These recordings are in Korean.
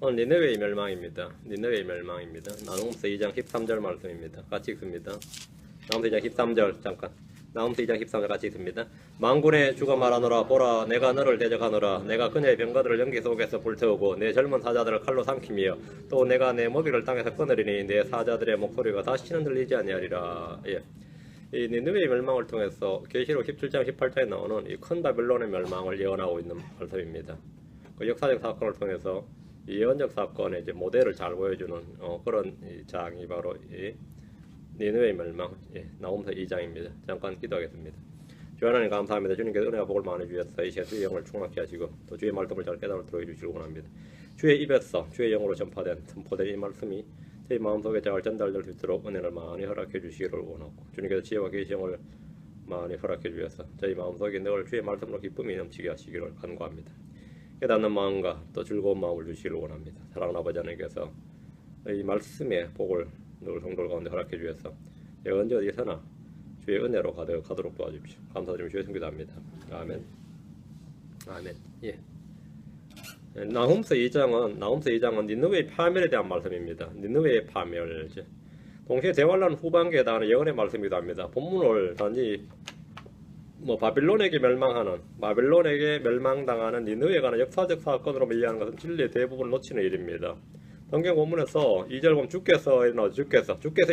오늘 니느웨의 멸망입니다. 니느웨의 멸망입니다. 나훔서 2장 13절 말씀입니다. 같이 읽습니다. 나훔서 2장 13절 잠깐. 나훔서 2장 13절 같이 읽습니다. 만군의 주가 말하노라. 보라, 내가 너를 대적하노라. 내가 그녀의 병거들을 연기 속에서 불태우고 내 젊은 사자들을 칼로 삼키며 또 내가 내 먹이를 땅에서 끊으리니 내 사자들의 목소리가 다시는 들리지 아니하리라. 예. 이 니느웨의 멸망을 통해서 계시록 17장 18장에 나오는 이 큰 바빌론의 멸망을 예언하고 있는 말씀입니다. 그 역사적 사건을 통해서 이 예언적 사건의 이제 모델을 잘 보여주는 그런 이 장이 바로 이 니느웨의 멸망, 나훔서 2장입니다. 잠깐 기도하겠습니다. 주 하나님 감사합니다. 주님께서 은혜와 복을 많이 주셔서 이 시간 주의 영을 충만케 하시고 또 주의 말씀을 잘 깨달아 들어주시길 원합니다. 주의 입에서 주의 영으로 선포된 이 말씀이 제 마음속에 잘 전달될 수 있도록 은혜를 많이 허락해 주시기를 원하고, 주님께서 지혜와 계시 영을 많이 허락해 주셔서 저희 마음속에 늘 주의 말씀으로 기쁨이 넘치게 하시기를 간구합니다. 깨닫는 마음과 또 즐거운 마음을 주시기를 원합니다. 사랑하는 아버지 하나님께서 이 말씀의 복을 늘 성도들 가운데 허락해 주셔서 언제 어디서나 주의 은혜로 가도록 도와주십시오. 감사드리며 주의 성기도 합니다. 아멘. 아멘. 예. 나훔서 2장은 니느웨의 파멸에 대한 말씀입니다. 니느웨의 파멸. 동시에 대환란 후반기에 해당하는 예언의 말씀이기도 합니다. 본문을 단지 바빌론에게 멸망당하는 니느웨에 관한 역사적 사건으로 이해하는 것은 진리의 대부분을 놓치는 일입니다. 성경 본문에서 2절 보면 주께서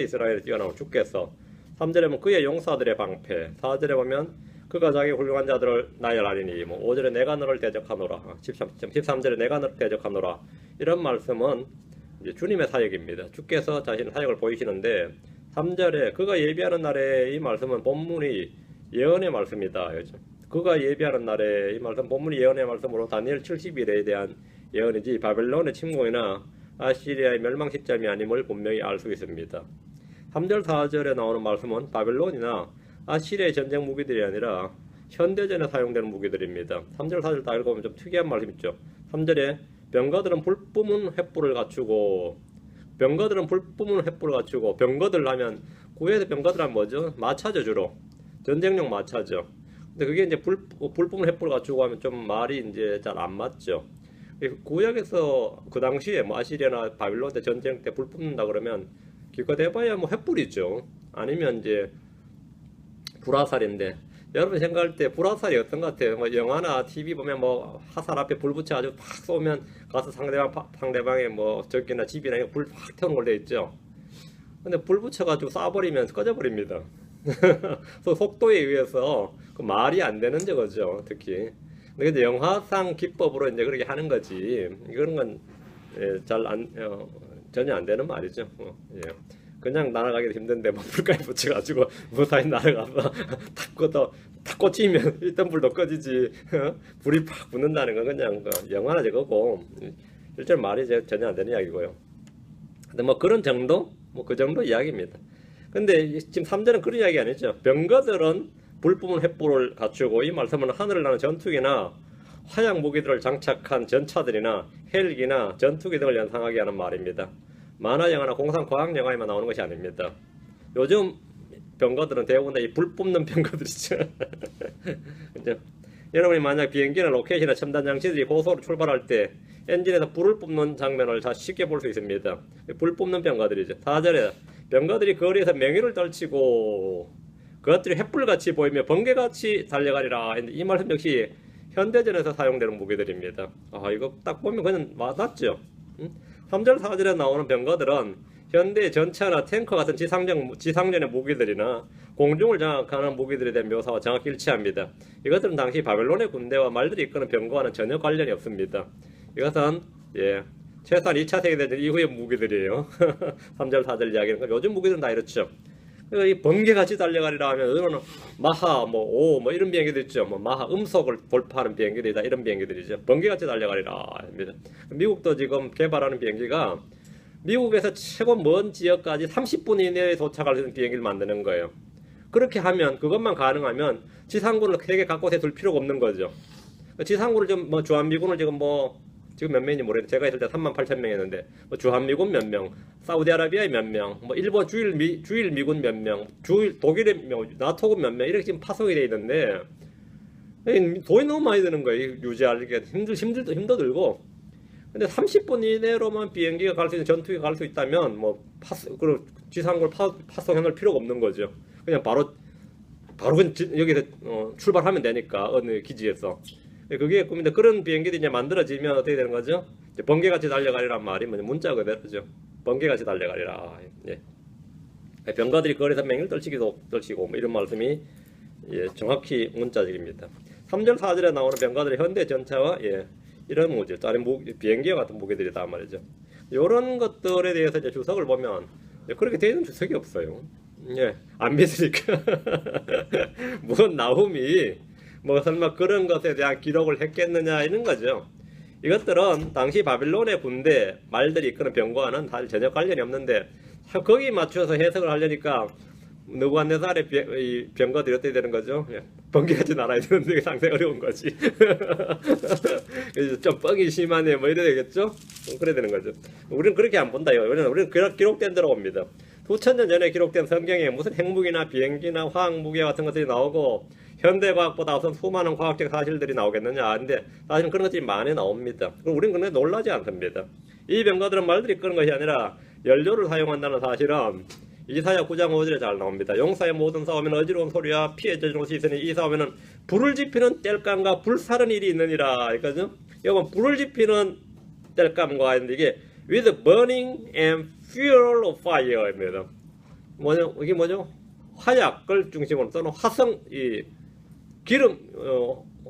이스라엘에 뛰어나온 주께서, 3절에 보면 그의 용사들의 방패, 4절에 보면 그가 자기 훌륭한 자들을 나열하리니, 5절에 내가 너를 대적하노라, 13절에 내가 너를 대적하노라. 이런 말씀은 이제 주님의 사역입니다. 주께서 자신의 사역을 보이시는데, 3절에 그가 예비하는 날에 이 말씀은 본문이 예언의 말씀이다. 그가 예비하는 날에 이 말씀 본문이 예언의 말씀으로 다니엘 70일에 대한 예언이지 바벨론의 침공이나 아시리아의 멸망 시점이 아님을 분명히 알 수 있습니다. 3절 4절에 나오는 말씀은 바벨론이나 아시리아의 전쟁 무기들이 아니라 현대전에 사용되는 무기들입니다. 3절 4절 다 읽어보면 좀 특이한 말씀 있죠. 3절에 병거들은 불뿜은 횃불을 갖추고, 병거들 하면 구에서 병거들 하면 뭐죠? 마차죠. 주로 전쟁용 마차죠. 근데 그게 이제 불뿜은 횃불을 갖추고 하면 좀 말이 이제 잘 안 맞죠. 구약에서 그 당시에 아시리아나 바빌론 때 전쟁 때 불 뿜는다 그러면 기껏 해봐야 횃불이죠. 아니면 이제 불화살인데, 여러분 생각할 때 불화살이 어떤 것 같아요? 영화나 TV 보면 화살 앞에 불 붙여가지고 팍 쏘면 가서 상대방의 적기나 집이나 불 확 태우는 걸로 돼 있죠. 근데 불 붙여가지고 쏴버리면 꺼져버립니다. 속도에 의해서 그 말이 안 되는 거죠, 특히. 근데 영화상 기법으로 이제 그렇게 하는 거지. 이런 건 전혀 안 되는 말이죠. 그냥 날아가기도 힘든데 불까지 붙여가지고 무사히 날아가서 탁 꽂히면 있던 불도 꺼지지. 불이 팍 붙는다는 건 그냥 영화나 저거고 실제로 말이 전혀 안 되는 이야기고요. 근데 그런 정도? 그 정도 이야기입니다. 근데 지금 3절은 그런 이야기 아니죠. 병거들은 불뿜은 횃불을 갖추고, 이 말씀은 하늘을 나는 전투기나 화약 무기들을 장착한 전차들이나 헬기나 전투기 등을 연상하게 하는 말입니다. 만화 영화나 공상 과학 영화에만 나오는 것이 아닙니다. 요즘 병거들은 대부분 다 이 불 뿜는 병거들이죠. 그렇죠? 여러분이 만약 비행기나 로켓이나 첨단 장치들이 고속으로 출발할 때 엔진에서 불을 뿜는 장면을 다 쉽게 볼 수 있습니다. 불 뿜는 병거들이죠. 4절에 병거들이 거리에서 맹위를 떨치고 그것들이 횃불같이 보이며 번개같이 달려가리라. 이 말씀 역시 현대전에서 사용되는 무기들입니다. 이거 딱 보면 그냥 와닿죠. 3절 4절에 나오는 병거들은 현대 전차나 탱커 같은 지상전의 무기들이나 공중을 장악하는 무기들에 대한 묘사와 정확히 일치합니다. 이것들은 당시 바벨론의 군대와 말들이 이끄는 병거와는 전혀 관련이 없습니다. 이것은 최소한 2차 세계대전 이후의 무기들이에요. 3절 4절 이야기는 요즘 무기들은 다 이렇죠. 이 번개같이 달려가리라 하면 이거는 마하 이런 비행기들 있죠. 마하 음속을 돌파하는 비행기들이다, 이런 비행기들이죠. 번개같이 달려가리라 합니다. 미국도 지금 개발하는 비행기가 미국에서 최고 먼 지역까지 30분 이내에 도착할 수 있는 비행기를 만드는 거예요. 그렇게 하면, 그것만 가능하면 지상군을 세계 각곳에 둘 필요가 없는 거죠. 지상군을 좀 주한미군을 지금 몇 명인지 모르겠는데, 제가 있을 때 38,000명이었는데 주한미군 몇 명, 사우디아라비아의 몇 명, 일본 주일 미군 몇 명, 독일의 나토군 몇 명, 이렇게 지금 파송이 돼 있는데 돈이 너무 많이 드는 거예요. 유지하기가 힘도 들고. 근데 30분 이내로만 비행기가 갈 수 있는 전투기가 갈 수 있다면 뭐 지상군을 파송해 놓을 필요가 없는 거죠. 그냥 바로 여기서 출발하면 되니까 어느 기지에서. 그게 꿈인데 그런 비행기들이 이제 만들어지면 어떻게 되는 거죠? 이제 번개같이 달려가리란 말이 문자 그대로죠. 번개같이 달려가리라. 예. 병가들이 거리에서 맹일 떨치고 뭐 이런 말씀이 예, 정확히 문자적입니다. 3절 4절에 나오는 병가들의 현대 전차와 예, 이런 무기, 다른 비행기와 같은 무기들이다 말이죠. 이런 것들에 대해서 이제 주석을 보면 그렇게 되는 주석이 없어요. 예, 안 믿으니까. 무슨 나훔이 뭐 설마 그런 것에 대한 기록을 했겠느냐 이런 거죠. 이것들은 당시 바빌론의 군대 말들이 이끄는 병과는 사실 전혀 관련이 없는데 거기 맞춰서 해석을 하려니까 느부갓네살의 병과들이 어떻게 되는 거죠? 예, 번개같이 날아야 되는데 상당히 어려운 거지. 좀 뻥이 심하네 뭐 이래야 되겠죠? 그래야 되는 거죠. 우리는 그렇게 안 본다. 왜냐면 우리는 기록된 대로 봅니다. 수천 년 전에 기록된 성경에 무슨 핵무기나 비행기나 화학무기 같은 것들이 나오고 현대과학보다 우선 수많은 과학적 사실들이 나오겠느냐. 근데 사실은 그런 것들이 많이 나옵니다. 그럼 우리는 그런 데 놀라지 않습니다. 이 병가들은 말들이 끄는 것이 아니라 연료를 사용한다는 사실은 이사야 9장 5절에 잘 나옵니다. 용사의 모든 싸움에는 어지러운 소리와 피해 젖은 옷이 있으니 이 싸움에는 불을 지피는 땔감과 불사른 일이 있느니라. 그러니까 여러분 불을 지피는 땔감과 있는데 이게 with burning and fuel of fire입니다. 이게 뭐죠? 화약을 중심으로 또는 화성 기름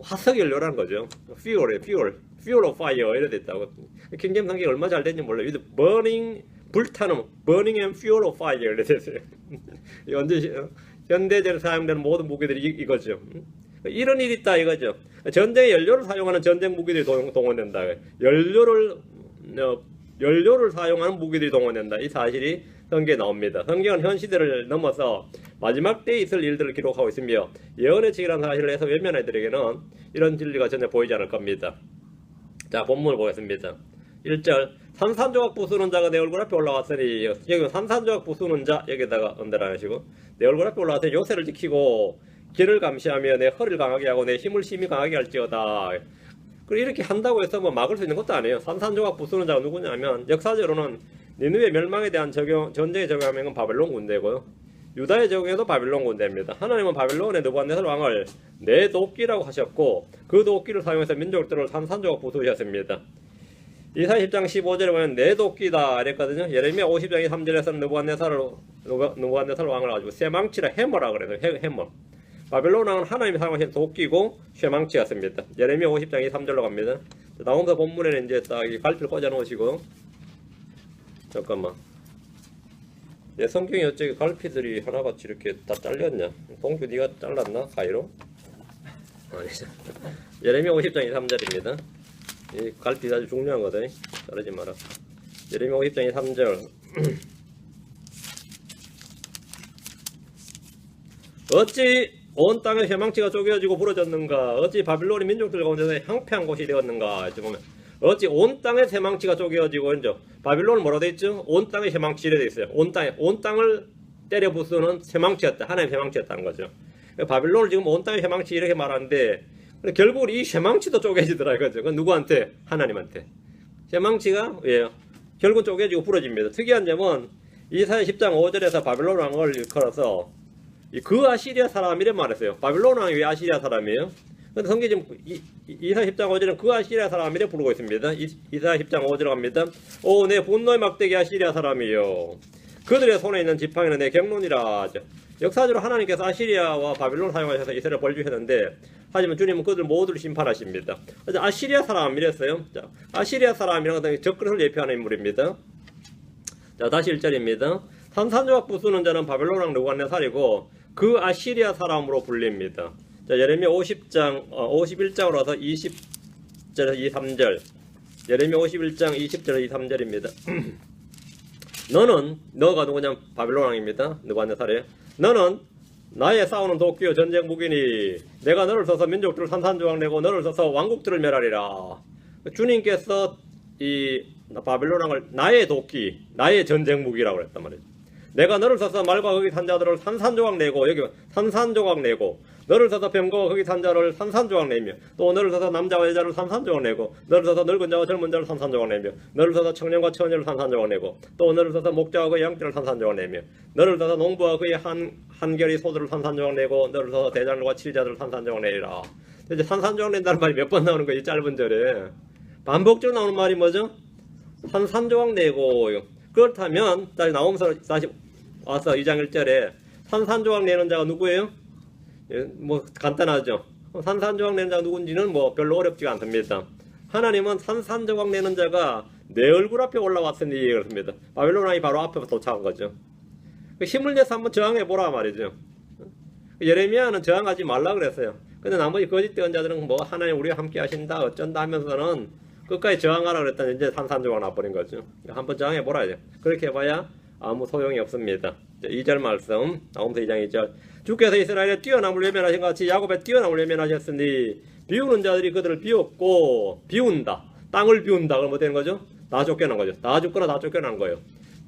화석 연료라는 거죠. fuel of fire 이래 됐다고. 킹제임 성경이 얼마 잘 됐는지 몰라요. with burning 불타는 burning and fuel of fire 이래 됐어요. 현대적으로 사용되는 모든 무기들이 이거죠. 이런 일이 있다 이거죠. 전쟁에 연료를 사용하는 전쟁 무기들이 동원된다. 연료를 사용하는 무기들이 동원된다. 이 사실이 성경에 나옵니다. 성경은 현 시대를 넘어서 마지막 때에 있을 일들을 기록하고 있으며 예언의 책이라는 사실을 해서 외면애들에게는 이런 진리가 전혀 보이지 않을 겁니다. 자, 본문을 보겠습니다. 1절 산산조각 부수는 자가 내 얼굴 앞에 올라왔으니 여기 산산조각 부수는 자 여기다가 언더라인 하시고 내 얼굴 앞에 올라왔으니 요새를 지키고 길을 감시하며 내 허리를 강하게 하고 내 힘을 심히 강하게 할지어다. 그리고 이렇게 한다고 해서 뭐 막을 수 있는 것도 아니에요. 산산조각 부수는 자가 누구냐면 역사적으로는 니느웨 멸망에 대한 전쟁에 적용하면 건 바벨론 군대고요. 유다에 적용해도 바벨론 군대입니다. 하나님은 바벨론의 느부갓네살 왕을 내 도끼라고 하셨고 그 도끼를 사용해서 민족들을 산산조각 부수셨습니다. 이사야 10장 15절에 보면 내 도끼다 이랬거든요. 예레미야 50장 3절에서는 느부갓네살 왕을 가지고 쇠망치라 해머라 그래요. 해머. 바벨론 왕은 하나님이 사용하신 도끼고 쇠망치였습니다. 예레미야 50장 3절로 갑니다. 나오면서 본문에는 이제 딱 갈피를 꽂아 놓으시고 잠깐만. 내 성경이 어째 갈피들이 하나같이 이렇게 다 잘렸냐? 동규 네가 잘랐나? 가위로? 아니죠. 예레미야 50장 3절입니다. 이 갈피 아주 중요한 거다. 자르지 마라. 예레미야 50장 3절. 어찌 온 땅의 쇠망치가 쪼개어지고 부러졌는가? 어찌 바빌론이 민족들 가운데서 황폐한 곳이 되었는가? 이제 보면 어찌 온 땅의 쇠망치가 쪼개어지고 이제 바빌론은 뭐라고 돼 있죠? 온 땅의 쇠망치 이래 돼 있어요. 온 땅을 때려 부수는 쇠망치였다. 하나님의 쇠망치였다는 거죠. 바빌론을 지금 온 땅의 쇠망치 이렇게 말하는데 결국은 이 쇠망치도 쪼개지더라 이거죠. 그건 누구한테? 하나님한테. 쇠망치가 결국 쪼개지고 부러집니다. 특이한 점은 이사야 10장 5절에서 바빌론 왕을 일컬어서 그 아시리아 사람이래 말했어요. 바빌론 왕이 왜 아시리아 사람이에요? 근데 성경이 지금 이사야 10장 5절은 그 아시리아 사람이래 부르고 있습니다. 이사야 10장 5절 갑니다. 오, 내 분노의 막대기 아시리아 사람이요. 그들의 손에 있는 지팡이는 내 경론이라 하죠. 역사적으로 하나님께서 아시리아와 바빌론 사용하셔서 이스라엘을 벌주셨는데 하지만 주님은 그들 모두를 심판하십니다. 그래서 아시리아 사람 이랬어요. 자, 아시리아 사람이라는 것은 적그릇을 예표하는 인물입니다. 자, 다시 1절입니다. 산산조각 부수는 자는 바벨론 왕 느부갓네살이고 그 아시리아 사람으로 불립니다. 자, 예레미야 50장 51장으로 와서 20절에서 23절. 예레미야 51장 20절에서 23절입니다. 너가 누구냐? 바벨론 왕입니다. 느부갓네살이에요. 너는 나의 싸우는 도끼요 전쟁 무기니 내가 너를 써서 민족들을 산산조각 내고 너를 써서 왕국들을 멸하리라. 주님께서 이 바벨론 왕을 나의 도끼, 나의 전쟁 무기라고 그랬단 말이에요. 내가 너를 써서 말과 거기 산 자들을 산산조각 내고 여기 산산조각 내고 너를 사서 병거와 거기 산 자를 산산조각 내며 또 너를 사서 남자와 여자를 산산조각 내고 너를 사서 늙은 자와 젊은 자를 산산조각 내며 너를 사서 청년과 처녀를 산산조각 내고 또 너를 사서 목자와 그의 양떼를 산산조각 내며 너를 사서 농부와 그의 한결이 소들을 산산조각 내고 너를 사서 대장들과 치리자들을 산산조각 내리라. 이제 산산조각 낸다는 말이 몇 번 나오는 거예요, 이 짧은 절에. 반복적으로 나오는 말이 뭐죠? 산산조각 내고. 그렇다면 다시 나오면서 다시 와서 2장 1절에 산산조각 내는 자가 누구예요? 예, 뭐 간단하죠. 산산조각 내는 자가 누군지는 뭐 별로 어렵지가 않습니다. 하나님은 산산조각 내는 자가 내 얼굴 앞에 올라왔으니 그렇습니다. 바벨론 왕이 바로 앞에 도착한 거죠. 힘을 내서 한번 저항해 보라 말이죠. 예레미야는 저항하지 말라 그랬어요. 근데 나머지 거짓 대언자들은 뭐 하나님 우리와 함께 하신다 어쩐다 하면서는 끝까지 저항하라 그랬더니 이제 산산조각 나버린 거죠. 한번 저항해 보라 이제. 그렇게 해봐야 아무 소용이 없습니다. 2절 말씀, 나홈서 2장 2절. 주께서 이스라엘의 뛰어남을 외면하신 것 같이 야곱의 뛰어남을 외면하셨으니 비우는 자들이 그들을 비웠고, 비운다. 땅을 비운다. 그러면 뭐 되는 거죠? 다 쫓겨난 거죠. 다 죽거나 다 쫓겨난 거예요.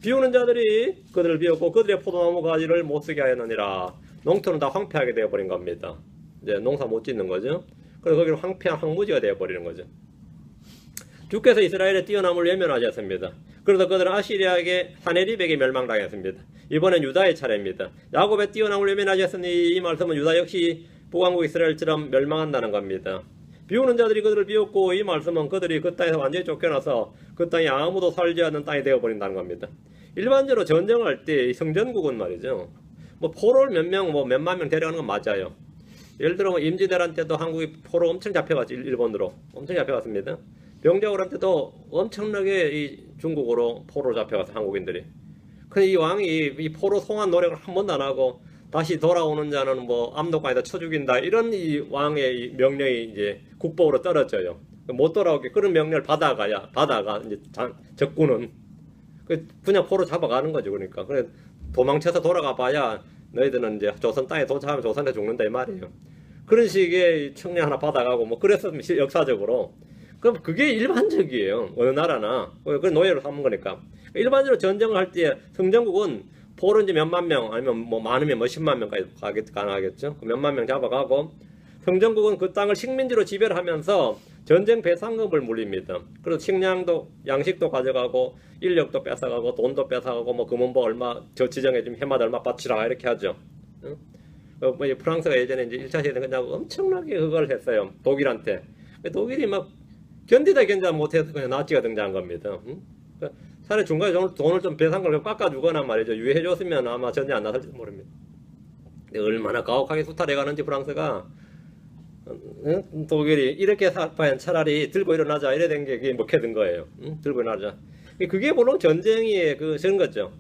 비우는 자들이 그들을 비웠고 그들의 포도나무 가지를 못 쓰게 하였느니라. 농토는 다 황폐하게 되어버린 겁니다. 이제 농사 못 짓는 거죠. 그래서 거기는 황폐한 황무지가 되어버리는 거죠. 주께서 이스라엘의 뛰어남을 외면하셨습니다. 그래서 그들은 아시리아에게 사네립에게 멸망당했습니다. 이번엔 유다의 차례입니다. 야곱의 뛰어남을 외면하셨으니 이 말씀은 유다 역시 북왕국 이스라엘처럼 멸망한다는 겁니다. 비우는 자들이 그들을 비웠고 이 말씀은 그들이 그 땅에서 완전히 쫓겨나서 그 땅에 아무도 살지 않는 땅이 되어버린다는 겁니다. 일반적으로 전쟁할 때 성전국은 말이죠. 뭐 포로를 몇 명, 뭐 몇만 명 데려가는 건 맞아요. 예를 들어 뭐 임지대란 때도 한국이 포로 엄청 잡혀갔지, 일본으로 엄청 잡혀갔습니다. 병자호란 때도 엄청나게 이 중국으로 포로로 잡혀갔어, 한국인들이. 근데 이 왕이 이 포로 송환 노력을 한 번도 안 하고 다시 돌아오는 자는 뭐 압록강에다 쳐 죽인다, 이런 이 왕의 이 명령이 이제 국법으로 떨어져요. 못 돌아오게 그런 명령을 받아가 이제 적군은 그냥 포로 잡아가는 거죠. 그러니까 그래 도망쳐서 돌아가 봐야 너희들은 이제 조선 땅에 도착하면 조선에 죽는다 이 말이에요. 그런 식의 청령 하나 받아가고 뭐 그랬었으면 역사적으로. 그럼 그게 일반적이에요. 어느 나라나. 그 노예로 삼은 거니까. 일반적으로 전쟁을 할 때 성전국은 포로 이제 몇만 명, 아니면 뭐 많으면 뭐 10만 명까지 가능하겠죠. 몇만 명 잡아가고, 성전국은 그 땅을 식민지로 지배를 하면서 전쟁 배상금을 물립니다. 그래서 식량도, 양식도 가져가고, 인력도 뺏어가고, 돈도 뺏어가고, 뭐 금은보 얼마, 저 지정해 주면 해마다 얼마 바치라, 이렇게 하죠. 뭐 프랑스가 예전에 이제 1차 세계대전 끝나고 엄청나게 그걸 했어요. 독일한테. 독일이 막 견디다 못해서 그냥 나치가 등장한 겁니다. 차라리 중간에 돈을 좀 배상금을 깎아주거나 말이죠. 유예해줬으면 아마 전쟁 안 나설지도 모릅니다. 근데 얼마나 가혹하게 수탈해가는지 프랑스가, 독일이 이렇게 살 바엔 차라리 들고 일어나자 이래 된 게 먹게 된 거예요. 들고 일어나자. 그게 물론 전쟁의 그런 거죠.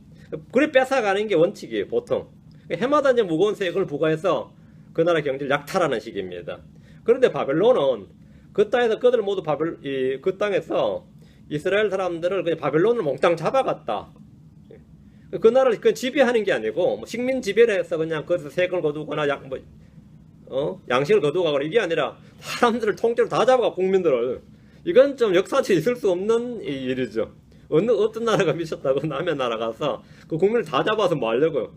그래 뺏어가는 게 원칙이에요, 보통. 해마다 이제 무거운 세금을 부과해서 그 나라 경제를 약탈하는 식입니다. 그런데 바벨론은 그 땅에서 그들 모두 그 땅에서 이스라엘 사람들을 그냥 바벨론을 몽땅 잡아갔다. 그 나라를 그 지배하는 게 아니고 뭐 식민 지배를 해서 그냥 거기서 세금을 거두거나 양식을 거두고 가거나 이게 아니라 사람들을 통째로 다 잡아가, 국민들을. 이건 좀 역사적으로 있을 수 없는 일이죠. 어떤 나라가 미쳤다고 남의 나라 가서 그 국민을 다 잡아서 뭐 하려고요.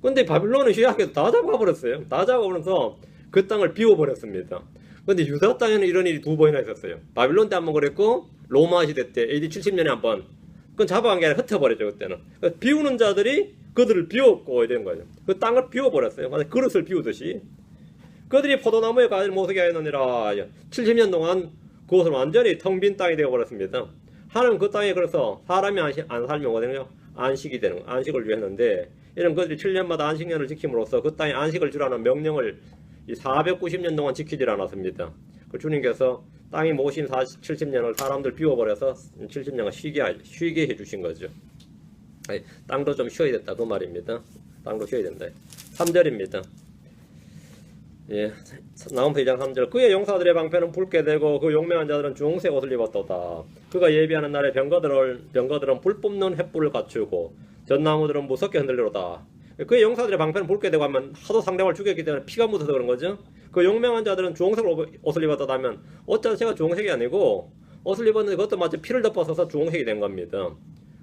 근데 바벨론은 희한하게도 다 잡아버렸어요. 다 잡아버려서 그 땅을 비워버렸습니다. 근데 유다 땅에는 이런 일이 2번이나 있었어요. 바빌론 때 한 번 그랬고 로마 시대 때 AD 70년에 한 번. 그건 잡아간 게 아니라 흩어버렸죠, 그때는. 그러니까 비우는 자들이 그들을 비웠고 이런 거죠. 그 땅을 비워버렸어요. 그릇을 비우듯이. 그들이 포도나무에 가지를 못하게 하였느니라. 70년 동안 그것을 완전히 텅 빈 땅이 되어버렸습니다. 하나님 그 땅에 그래서 사람이 안 살면 뭐되는요? 안식이 되는 거. 안식을 위했는데 이런 것들이 7년마다 안식년을 지킴으로써 그 땅에 안식을 주라는 명령을 490년 동안 지키질 않았습니다. 그 주님께서 땅이 모신 70년을 사람들 비워버려서 70년을 쉬게 해주신 거죠. 아니, 땅도 좀 쉬어야 됐다 그 말입니다. 땅도 쉬어야 된다. 3절입니다. 예, 나홈서 2장 3절. 그의 용사들의 방패는 붉게 되고 그 용맹한 자들은 주홍색 옷을 입었도다. 그가 예비하는 날에 병거들은 불 뿜는 횃불을 갖추고 전나무들은 무섭게 흔들리로다. 그의 용사들의 방패는 붉게 되고 하면 하도 상대방을 죽였기 때문에 피가 묻어서 그런 거죠. 그 용맹한 자들은 주홍색 옷을 입었다면 옷 자체가 주홍색이 아니고 옷을 입었는데 그것도 마치 피를 덮어서 주홍색이 된 겁니다.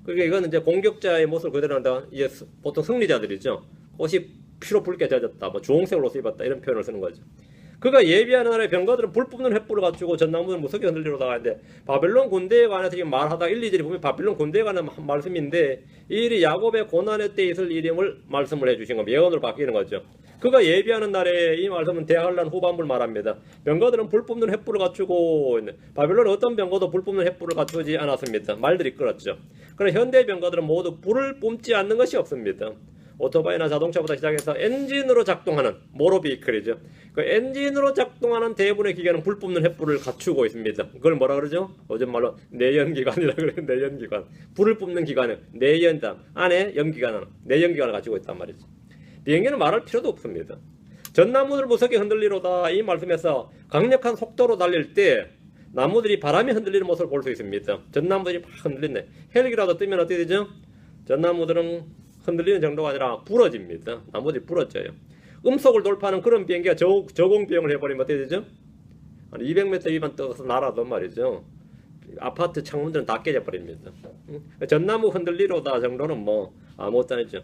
그러니까 이거는 이제 공격자의 모습을 그대로 한다. 이게 보통 승리자들이죠. 옷이 피로 붉게 젖었다, 뭐 주홍색 옷을 입었다 이런 표현을 쓰는 거죠. 그가 예비하는 나라의 병거들은 불 뿜는 횃불을 갖추고 전나무는 무섭게 흔들리러 나가는데 바벨론 군대에 관해서 지금 말하다 1, 2절이 보면 바벨론 군대에 관한 말씀인데 이 일이 야곱의 고난의 때 있을 일임을 말씀을 해주신 겁니다. 예언으로 바뀌는 거죠. 그가 예비하는 날에 이 말씀은 대환란 후반부를 말합니다. 병거들은 불 뿜는 횃불을 갖추고 바벨론은 어떤 병거도 불 뿜는 횃불을 갖추지 않았습니다. 말들이 끌었죠. 그러나 현대 병거들은 모두 불을 뿜지 않는 것이 없습니다. 오토바이나 자동차부터 시작해서 엔진으로 작동하는 모로비이클이죠. 그 엔진으로 작동하는 대부분의 기관은 불 뿜는 횃불을 갖추고 있습니다. 그걸 뭐라 그러죠? 요즘 말로 내연기관이라 그래요. 내연기관. 불을 뿜는 기관은 내연단 안에 연기관은 내연기관을 가지고 있단 말이죠. 비행기는 말할 필요도 없습니다. 전나무들 무섭게 흔들리로다 이 말씀에서 강력한 속도로 달릴 때 나무들이 바람에 흔들리는 모습을 볼 수 있습니다. 전나무들이 막 흔들리네. 헬기라도 뜨면 어떻게 되죠? 전나무들은 흔들리는 정도가 아니라 부러집니다. 나무들이 부러져요. 음속을 돌파하는 그런 비행기가 저공 비행을 해버리면 어떻게 되죠? 한 200m 위만 떠서 날아도 말이죠. 아파트 창문들은 다 깨져버립니다. 전나무 흔들리로다 정도는 뭐 아무것도 아니죠.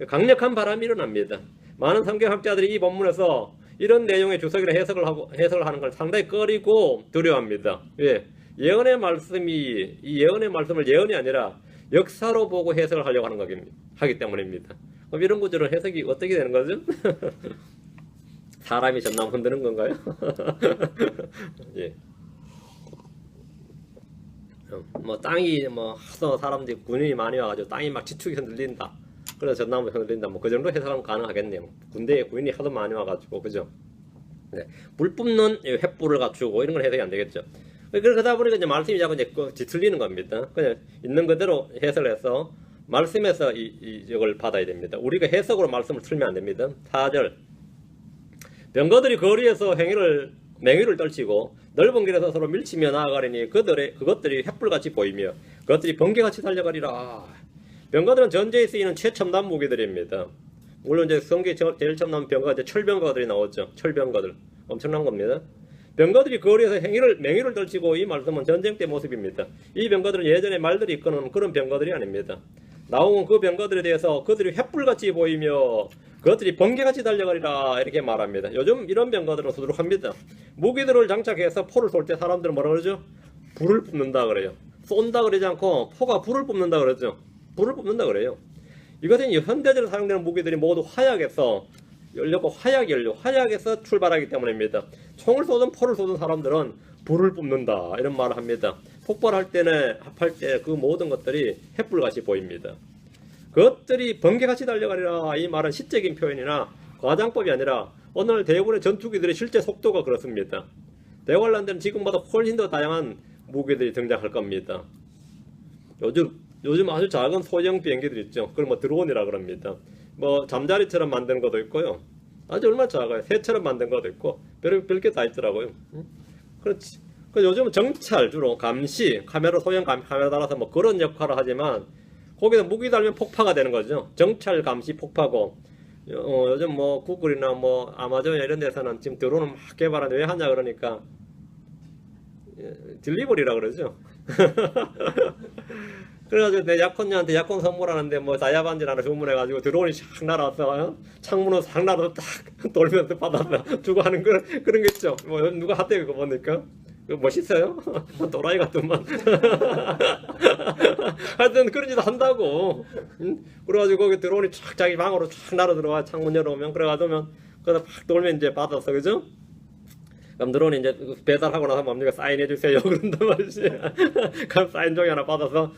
강력한 바람이 일어납니다. 많은 성경학자들이 이 본문에서 이런 내용의 주석이나 해석을 하는 걸 상당히 꺼리고 두려워합니다. 왜? 예언의 말씀이 이 예언의 말씀을 예언이 아니라 역사로 보고 해석을 하려고 하는 하기 때문입니다. 그럼 이런 구절은 해석이 어떻게 되는 거죠? 사람이 전나무 흔드는 건가요? 예. 뭐 땅이 뭐 하도 사람들이 군인이 많이 와가지고 땅이 막 지축이 흔들린다. 그래서 전나무 흔들린다. 뭐 그 정도 해석하면 가능하겠네요. 군대에 군인이 하도 많이 와가지고 그죠? 네. 불 뿜는 횃불을 갖추고 이런 건 해석이 안 되겠죠. 그러다 보니까 이제 말씀이 자꾸 이제 뒤틀리는 겁니다. 그냥 있는 그대로 해석을 해서 말씀에서 이걸 받아야 됩니다. 우리가 해석으로 말씀을 틀면 안 됩니다. 4절 병거들이 거리에서 맹위를 떨치고 넓은 길에서 서로 밀치며 나아가리니 그것들이 횃불같이 보이며 그것들이 번개같이 달려가리라. 병거들은 전쟁에 쓰이는 최첨단 무기들입니다. 물론 이제 성경에 제일 처음 나온 병거가 이제 철병거들이 나오죠. 철병거들 엄청난 겁니다. 병거들이 거리에서 맹위를 떨치고 이 말씀은 전쟁 때 모습입니다. 이 병거들은 예전에 말들이 이끄는 그런 병거들이 아닙니다. 나오는 그 병거들에 대해서 그들이 횃불같이 보이며 그것들이 번개같이 달려가리라 이렇게 말합니다. 요즘 이런 병거들은 수두룩합니다. 무기들을 장착해서 포를 쏠 때 사람들은 뭐라 그러죠? 불을 뿜는다 그래요. 쏜다 그러지 않고 포가 불을 뿜는다 그러죠. 불을 뿜는다 그래요. 이것은 현대적으로 사용되는 무기들이 모두 화약에서 열렸고 화약에서 출발하기 때문입니다. 총을 쏘든 포를 쏘든 사람들은 불을 뿜는다 이런 말을 합니다. 폭발할 때는 합할 때 그 모든 것들이 횃불같이 보입니다. 그것들이 번개같이 달려가리라 이 말은 시적인 표현이나 과장법이 아니라 오늘 대부분의 전투기들의 실제 속도가 그렇습니다. 대환란 때는 지금보다 훨씬 더 다양한 무기들이 등장할 겁니다. 요즘 아주 작은 소형 비행기들 있죠. 그걸 뭐 드론이라 그럽니다. 뭐 잠자리처럼 만든 것도 있고요. 아주 얼마나 작아요. 새처럼 만든 것도 있고 별게 다 있더라고요. 그렇지. 요즘은 정찰 주로 감시 소형 카메라 달아서 뭐 그런 역할을 하지만 거기다 무기 달면 폭파가 되는 거죠. 정찰 감시 폭파고 요즘 뭐 구글이나 뭐 아마존이나 이런 데서는 지금 드론을 막 개발하는데 왜 하냐 그러니까 딜리버리라 그러죠. 그래가지고 내 약혼녀한테 약혼 선물하는데 뭐 다이아반지 하나 주문해가지고 드론이 샥 날아와서 창문으로 싹 날아서 딱 돌면서 받아서 주고 하는 그런 게 있죠. 뭐 누가 하대 그거 보니까 멋있어요. 도라이 같더만. 하여튼 그런 짓 한다고. 그래가지고 거기 드론이 쫙 자기 방으로 쫙 날아 들어와 창문 열어오면 그래가지고 그래서 팍 돌면 이제 받았어 그죠? 그럼 드론이 이제 배달하고 나서 뭡니까 사인해 주세요 그런단 말이지. 그럼 사인 종이 하나 받아서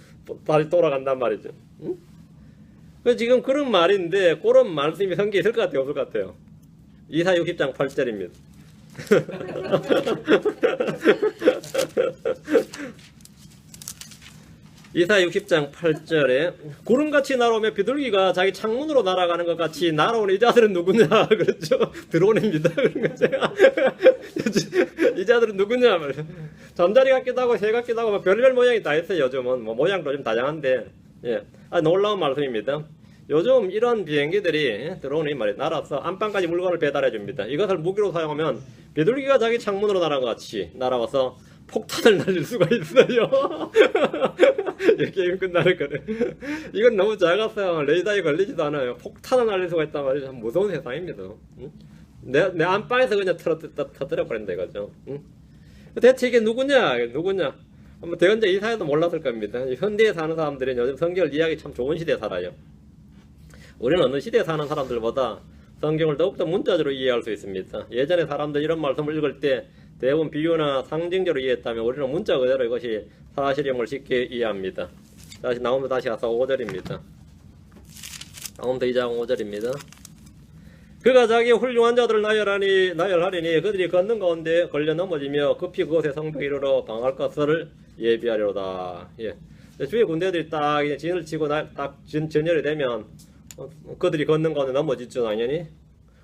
다시 돌아간단 말이죠. 응? 지금 그런 말인데 그런 말씀이 성경에 있을 것 같아요 없을 것 같아요? 이사 60장 8절입니다. 이사 60장 8절에 구름같이 날아오며 비둘기가 자기 창문으로 날아가는 것 같이 날아오는 이 자들은 누구냐 그렇죠. 드론입니다. 그런 거죠. 이 자들은 누구냐 말이죠. 잠자리 같기도 하고 새 같기도 하고 별별 모양이 다 있어요. 요즘은 뭐 모양도 좀 다양한데 예, 놀라운 말씀입니다. 요즘 이런 비행기들이 드론이 말이야 날아서 안방까지 물건을 배달해 줍니다. 이것을 무기로 사용하면 비둘기가 자기 창문으로 날아간 것 같이 날아와서 폭탄을 날릴 수가 있어요. 이 게임 끝나는 거는. 이건 너무 작아서 레이더에 걸리지도 않아요. 폭탄을 날릴 수가 있단 말이죠. 참 무서운 세상입니다. 응? 내 안방에서 그냥 터뜨려 버린다 이거죠. 응? 대체 이게 누구냐? 한번 대언자 이 사회도 몰랐을 겁니다. 현대에 사는 사람들은 요즘 성경을 이해하기 참 좋은 시대에 살아요. 우리는 어느 시대에 사는 사람들보다 성경을 더욱더 문자적으로 이해할 수 있습니다. 예전에 사람들 이런 말씀을 읽을 때 대부분 비유나 상징적으로 이해했다면 우리는 문자 그대로 이것이 사실임을 쉽게 이해합니다. 다시 나오면 다시 가서 5절입니다. 나오면 2장 5절입니다. 그가 자기 훌륭한 자들을 나열하리니 그들이 걷는 가운데 걸려 넘어지며 급히 그곳에 성벽에 이르러 방할 것을 예비하리로다. 예. 주의 군대들이 딱 진을 치고 딱 전열이 되면 그들이 걷는 가운데 넘어지죠 당연히.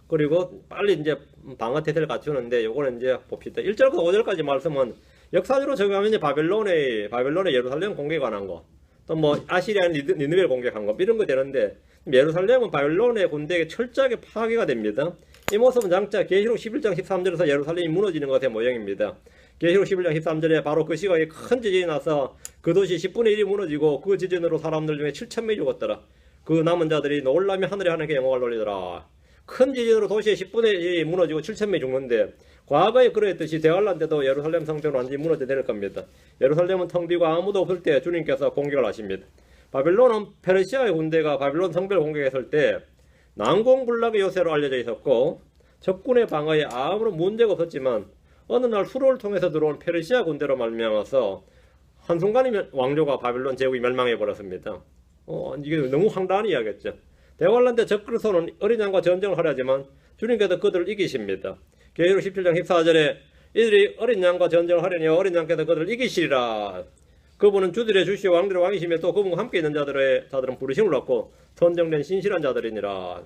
그리고 빨리 이제 방어 태세를 갖추는데 요거는 이제 봅시다. 1절부터 5절까지 말씀은 역사적으로 적용하면 이제 바벨론의 예루살렘 공격에 관한 거, 또 뭐 아시리아 니느웨를 공격한 거 이런 거 되는데 예루살렘은 바벨론의 군대에게 철저하게 파괴가 됩니다. 이 모습은 장차 계시록 11장 13절에서 예루살렘이 무너지는 것의 모형입니다. 계시록 11장 13절에 바로 그 시각에 큰 지진이 나서 그 도시 10분의 1이 무너지고 그 지진으로 사람들 중에 7,000명이 죽었더라. 그 남은 자들이 놀라며 하늘에 하나님께 영광을 돌리더라. 큰 지진으로 도시의 10분의 1이 무너지고 7,000명이 죽는데 과거에 그러했듯이 대환란 때도 예루살렘 성벽은 완전히 무너져 내릴 겁니다. 예루살렘은 텅 비고 아무도 없을 때 주님께서 공격을 하십니다. 바벨론은 페르시아의 군대가 바벨론 성벽을 공격했을 때 난공불락의 요새로 알려져 있었고 적군의 방어에 아무런 문제가 없었지만 어느 날 수로를 통해서 들어온 페르시아 군대로 말미암아서 한순간이면 왕조가 바벨론 제국이 멸망해 버렸습니다. 이게 너무 황당한 이야기였죠. 대환란 때 적그리스도는 어린 양과 전쟁을 하려 하지만 주님께서 그들을 이기십니다. 계시록 17장 14절에 이들이 어린 양과 전쟁을 하려니 어린 양께서 그들을 이기시리라. 그분은 주들의 주시오 왕들의 왕이시며 또 그분과 함께 있는 자들은 부르심을 얻고 선정된 신실한 자들이니라.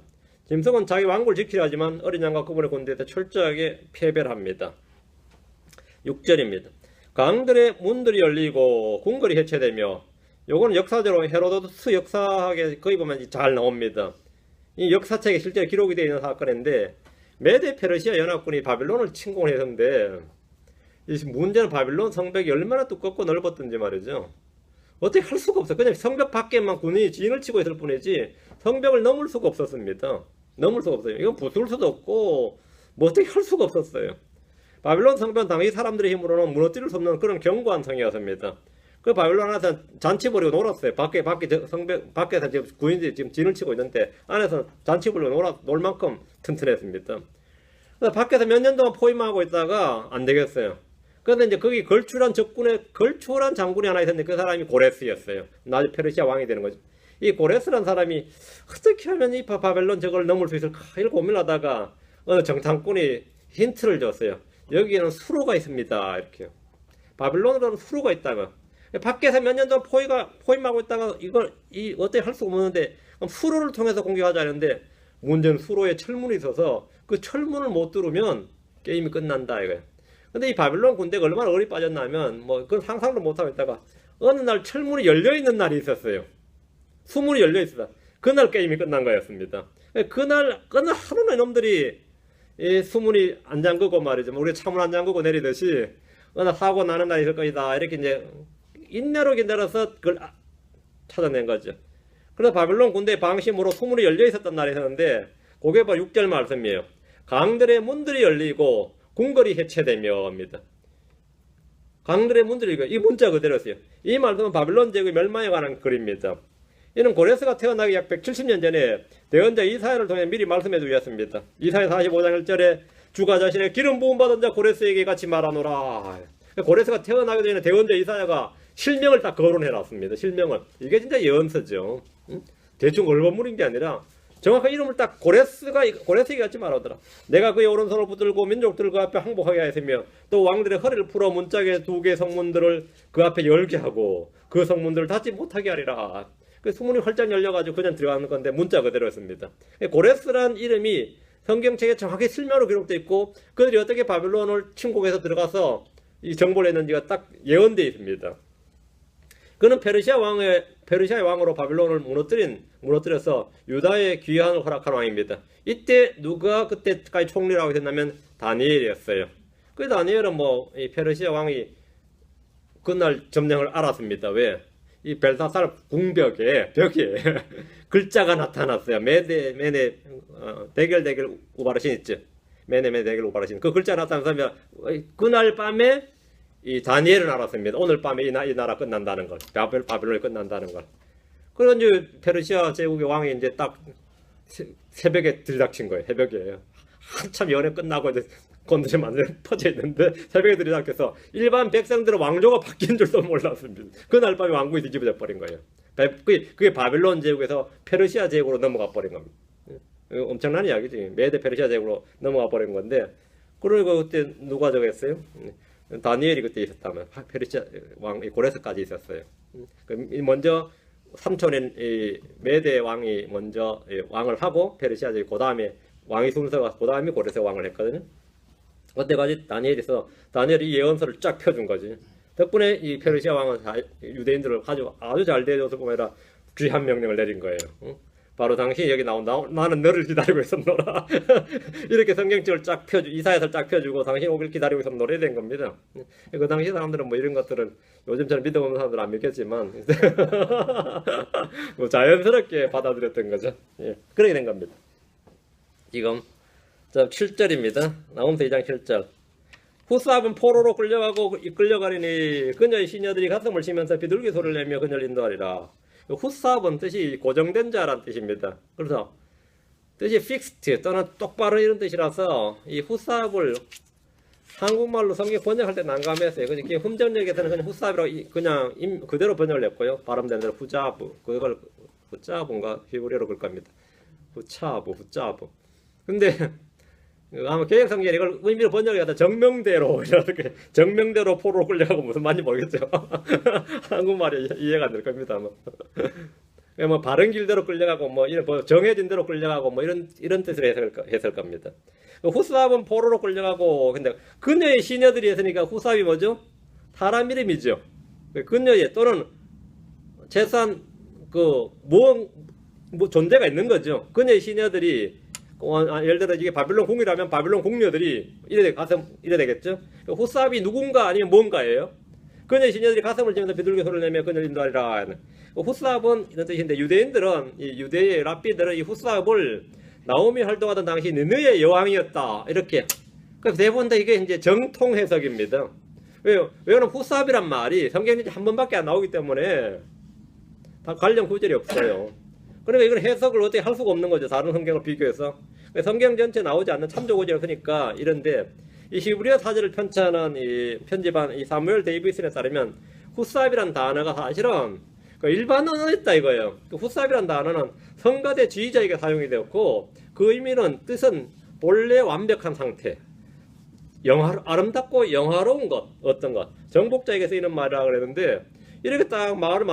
짐승은 자기 왕국을 지키려 하지만 어린 양과 그분의 군대에 철저하게 패배를 합니다. 6절입니다. 강들의 문들이 열리고 궁궐이 해체되며 요거는 역사적으로 헤로도투스 역사학에 거의 보면 잘 나옵니다. 이 역사책에 실제 기록이 되어 있는 사건인데 메데 페르시아 연합군이 바벨론을 침공을 했는데 이 문제는 바벨론 성벽이 얼마나 두껍고 넓었던지 말이죠. 어떻게 할 수가 없어요. 그냥 성벽 밖에만 군인이 진을 치고 있을 뿐이지 성벽을 넘을 수가 없었습니다. 넘을 수가 없어요. 이건 부술 수도 없고 뭐 어떻게 할 수가 없었어요. 바벨론 성벽은 당시 사람들의 힘으로는 무너뜨릴 수 없는 그런 견고한 성이었습니다. 그 바벨론 안에서 잔치 벌이고 놀았어요. 성벽 밖에서 지금 군인들이 지금 진을 치고 있는데 안에서 잔치 벌이고 놀 만큼 튼튼했습니다. 그래서 밖에서 몇 년 동안 포위만 하고 있다가 안 되겠어요. 그런데 이제 거기 걸출한 장군이 하나 있었는데 그 사람이 고레스였어요. 나중에 페르시아 왕이 되는 거죠. 이 고레스라는 사람이 어떻게 하면 이 바벨론 저걸 넘을 수 있을까 이렇게 고민하다가 어느 정탐꾼이 힌트를 줬어요. 여기에는 수로가 있습니다. 이렇게. 바벨론으로는 수로가 있다가 밖에서 몇 년 동안 포위하고 있다가 어떻게 할 수가 없는데 수로를 통해서 공격하자는데 문제는 수로에 철문이 있어서 그 철문을 못 뚫으면 게임이 끝난다 이거예요. 근데 이 바벨론 군대가 얼마나 얼이 빠졌냐면 뭐 그건 상상도 못하고 있다가 어느 날 철문이 열려있는 날이 있었어요. 수문이 열려있었다. 그날 게임이 끝난 거였습니다. 그날 하루는 놈들이 이 수문이 안 잠그고 말이죠. 우리 차문 안 잠그고 내리듯이 어느 사고 나는 날이 있을 것이다. 이렇게 이제 인내로 기다려서 그걸 찾아낸 거죠. 그래서 바벨론 군대의 방심으로 수문이 열려 있었던 날이 있었는데 그게 바로 6절 말씀이에요. 강들의 문들이 열리고 궁궐이 해체되며입니다. 강들의 문들이 이 문자 그대로였어요. 이 말씀은 바벨론 제국의 멸망에 관한 글입니다. 이는 고레스가 태어나기 약 170년 전에 대언자 이사야를 통해 미리 말씀해 주셨습니다. 이사야 45장 1절에 주가 자신의 기름 부음 받은 자 고레스에게 같이 말하노라. 고레스가 태어나기 전에 대언자 이사야가 실명을 딱 거론해 놨습니다. 실명을. 이게 진짜 예언서죠. 대충 얼버무린 게 아니라 정확한 이름을 딱 고레스에게 같이 말하더라. 내가 그의 오른손을 붙들고 민족들을 그 앞에 항복하게 하였으며 또 왕들의 허리를 풀어 문짝의 2개의 성문들을 그 앞에 열게 하고 그 성문들을 닫지 못하게 하리라. 그 수문이 활짝 열려가지고 그냥 들어가는 건데 문자 그대로였습니다. 고레스란 이름이 성경책에 정확히 실명으로 기록되어 있고 그들이 어떻게 바벨론을 침공해서 들어가서 이 정보를 했는지가 딱 예언되어 있습니다. 그는 페르시아의 왕으로 바벨론을 무너뜨려서 유다의 귀환을 허락한 왕입니다. 이때 누가 그때까지 총리를 하게 됐냐면 다니엘이었어요. 그 다니엘은 이 페르시아 왕이 그날 점령을 알았습니다. 왜? 이 벨사살 궁벽에 벽에 글자가 나타났어요. 메네 대결 우바르신 있죠. 메네 대결 우바르신 그 글자 나타나면 그날 밤에 이 다니엘은 알았습니다. 오늘 밤에 이 나라 끝난다는 걸, 바벨론이 끝난다는 걸. 그런 이제 페르시아 제국의 왕이 이제 딱 새벽에 들이닥친 거예요. 새벽에 한참 연애 끝나고 이제 건드리 만들 퍼져 있는데 새벽에 들이닥쳐서 일반 백성들은 왕조가 바뀐 줄도 몰랐습니다. 그날 밤에 왕국이 뒤집어져 버린 거예요. 그게 바벨론 제국에서 페르시아 제국으로 넘어가 버린 겁니다. 엄청난 이야기지. 메데 페르시아 제국으로 넘어가 버린 건데, 그리고 그때 누가 저랬어요? 다니엘이 그때 있었다면 페르시아 왕 고레스까지 있었어요. 먼저 삼촌인 메데 왕이 먼저 왕을 하고 페르시아 제국, 그 다음에 왕의 순서가 그 다음에 고레스 왕을 했거든요. 그때까지 다니엘이 예언서를 쫙 펴준 거지. 덕분에 이 페르시아 왕은 유대인들을 아주 잘 대해줘서 보면 주의한 명령을 내린 거예요. 바로 당신이 여기 나온다. 나는 너를 기다리고 있었노라. 이렇게 성경책을 쫙 이사야서를 쫙 펴주고 당신 오길 기다리고 있었노라 된 겁니다. 그 당시 사람들은 뭐 이런 것들은 요즘처럼 믿음 없는 사람들은 안 믿겠지만 뭐 자연스럽게 받아들였던 거죠. 예, 그렇게 된 겁니다. 지금 7절입니다. 나홈서 2장 7절. 후사압은 포로로 끌려가리니 그녀의 시녀들이 가슴을 치면서 비둘기 소리를 내며 그녀를 인도하리라. 후사압은 뜻이 고정된 자란 뜻입니다. 그래서 뜻이 fixed 또는 똑바로 이런 뜻이라서 이 후사압을 한국말로 성경 번역할 때 난감했어요. 그러니까 흠정역에서는 그냥 후사압이라고 그냥 그대로 번역을 했고요. 발음되는 대로 후자부, 그걸 후자부인가 히브리어로 그럴 겁니다. 후자부. 근데 아마 개혁성경이 이걸 의미로 번역해서 정명대로 이렇게 정명대로 포로로 끌려가고 무슨 말인지 모르겠죠. 한국말이 이해가 안 될 겁니다. 뭐 바른 길대로 끌려가고 뭐 이런 정해진 대로 끌려가고 뭐 이런 뜻으로 했을 겁니다. 후사압은 포로로 끌려가고, 근데 그녀의 시녀들이 했으니까 후사압이 뭐죠? 사람 이름이죠. 그녀의 또는 재산 뭐 존재가 있는 거죠. 그녀의 시녀들이 예를 들어 이게 바빌론 궁이라면 바빌론 궁녀들이 이래 되겠죠. 후사압이 누군가 아니면 뭔가예요. 그녀의 시녀들이 가슴을 치면서 비둘기 소리를 내며 그녀를 인도하리라. 후사압은 이런 뜻인데, 유대인들은 이 유대의 랍비들은 이 후사압을 나오미 활동하던 당시 느느의 여왕이었다 이렇게. 그래서 대부분 다 이게 이제 정통 해석입니다. 왜요? 왜냐면 후사압이란 말이 성경에 한 번밖에 안 나오기 때문에 다 관련 구절이 없어요. 그러니까 이건 해석을 어떻게 할 수가 없는 거죠. 다른 성경을 비교해서. 성경 전체 나오지 않는 참조 구절이 크니까 이런데, 이 히브리어 사전을 편집한 이 사무엘 데이비슨에 따르면 후사압이란 단어가 사실은 일반 언어였다 이거예요. 후사압이란 단어는 성가대 지휘자에게 사용이 되었고, 그 의미는 뜻은 본래 완벽한 상태, 아름답고 영화로운 것, 어떤 것, 정복자에게 쓰이는 말이라고 그랬는데, 이렇게 딱 말을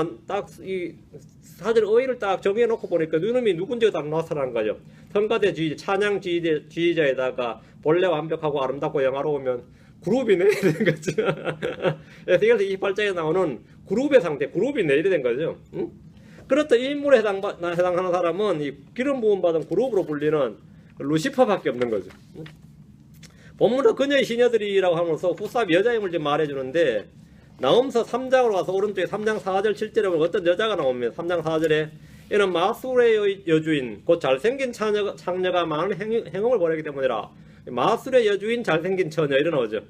이 사전 어휘를 딱 정해놓고 보니까 누님이 누군지가 딱 나타난 거죠. 성가대 지휘자, 찬양 지휘자에다가 본래 완벽하고 아름답고 영화로우면 그룹이네 이런 거죠. 그래서 28장에 나오는 그룹의 상태, 그룹이네 이래 된 거죠. 응? 그렇다 이 인물에 해당하는 사람은 이 기름 부음 받은 그룹으로 불리는 루시퍼밖에 없는 거죠. 응? 본문은 그녀의 시녀들이라고 하면서 후사압 여자임을 좀 말해주는데, 나홈서 3장으로 가서 오른쪽에 3장 4절 7절에 보면 어떤 여자가 나옵니다. 3장 4절에 이는 마술의 여주인 곧 잘생긴 창녀가 많은 행음을 벌이기 때문이라. 마술의 여주인 잘생긴 처녀 이래 나오죠.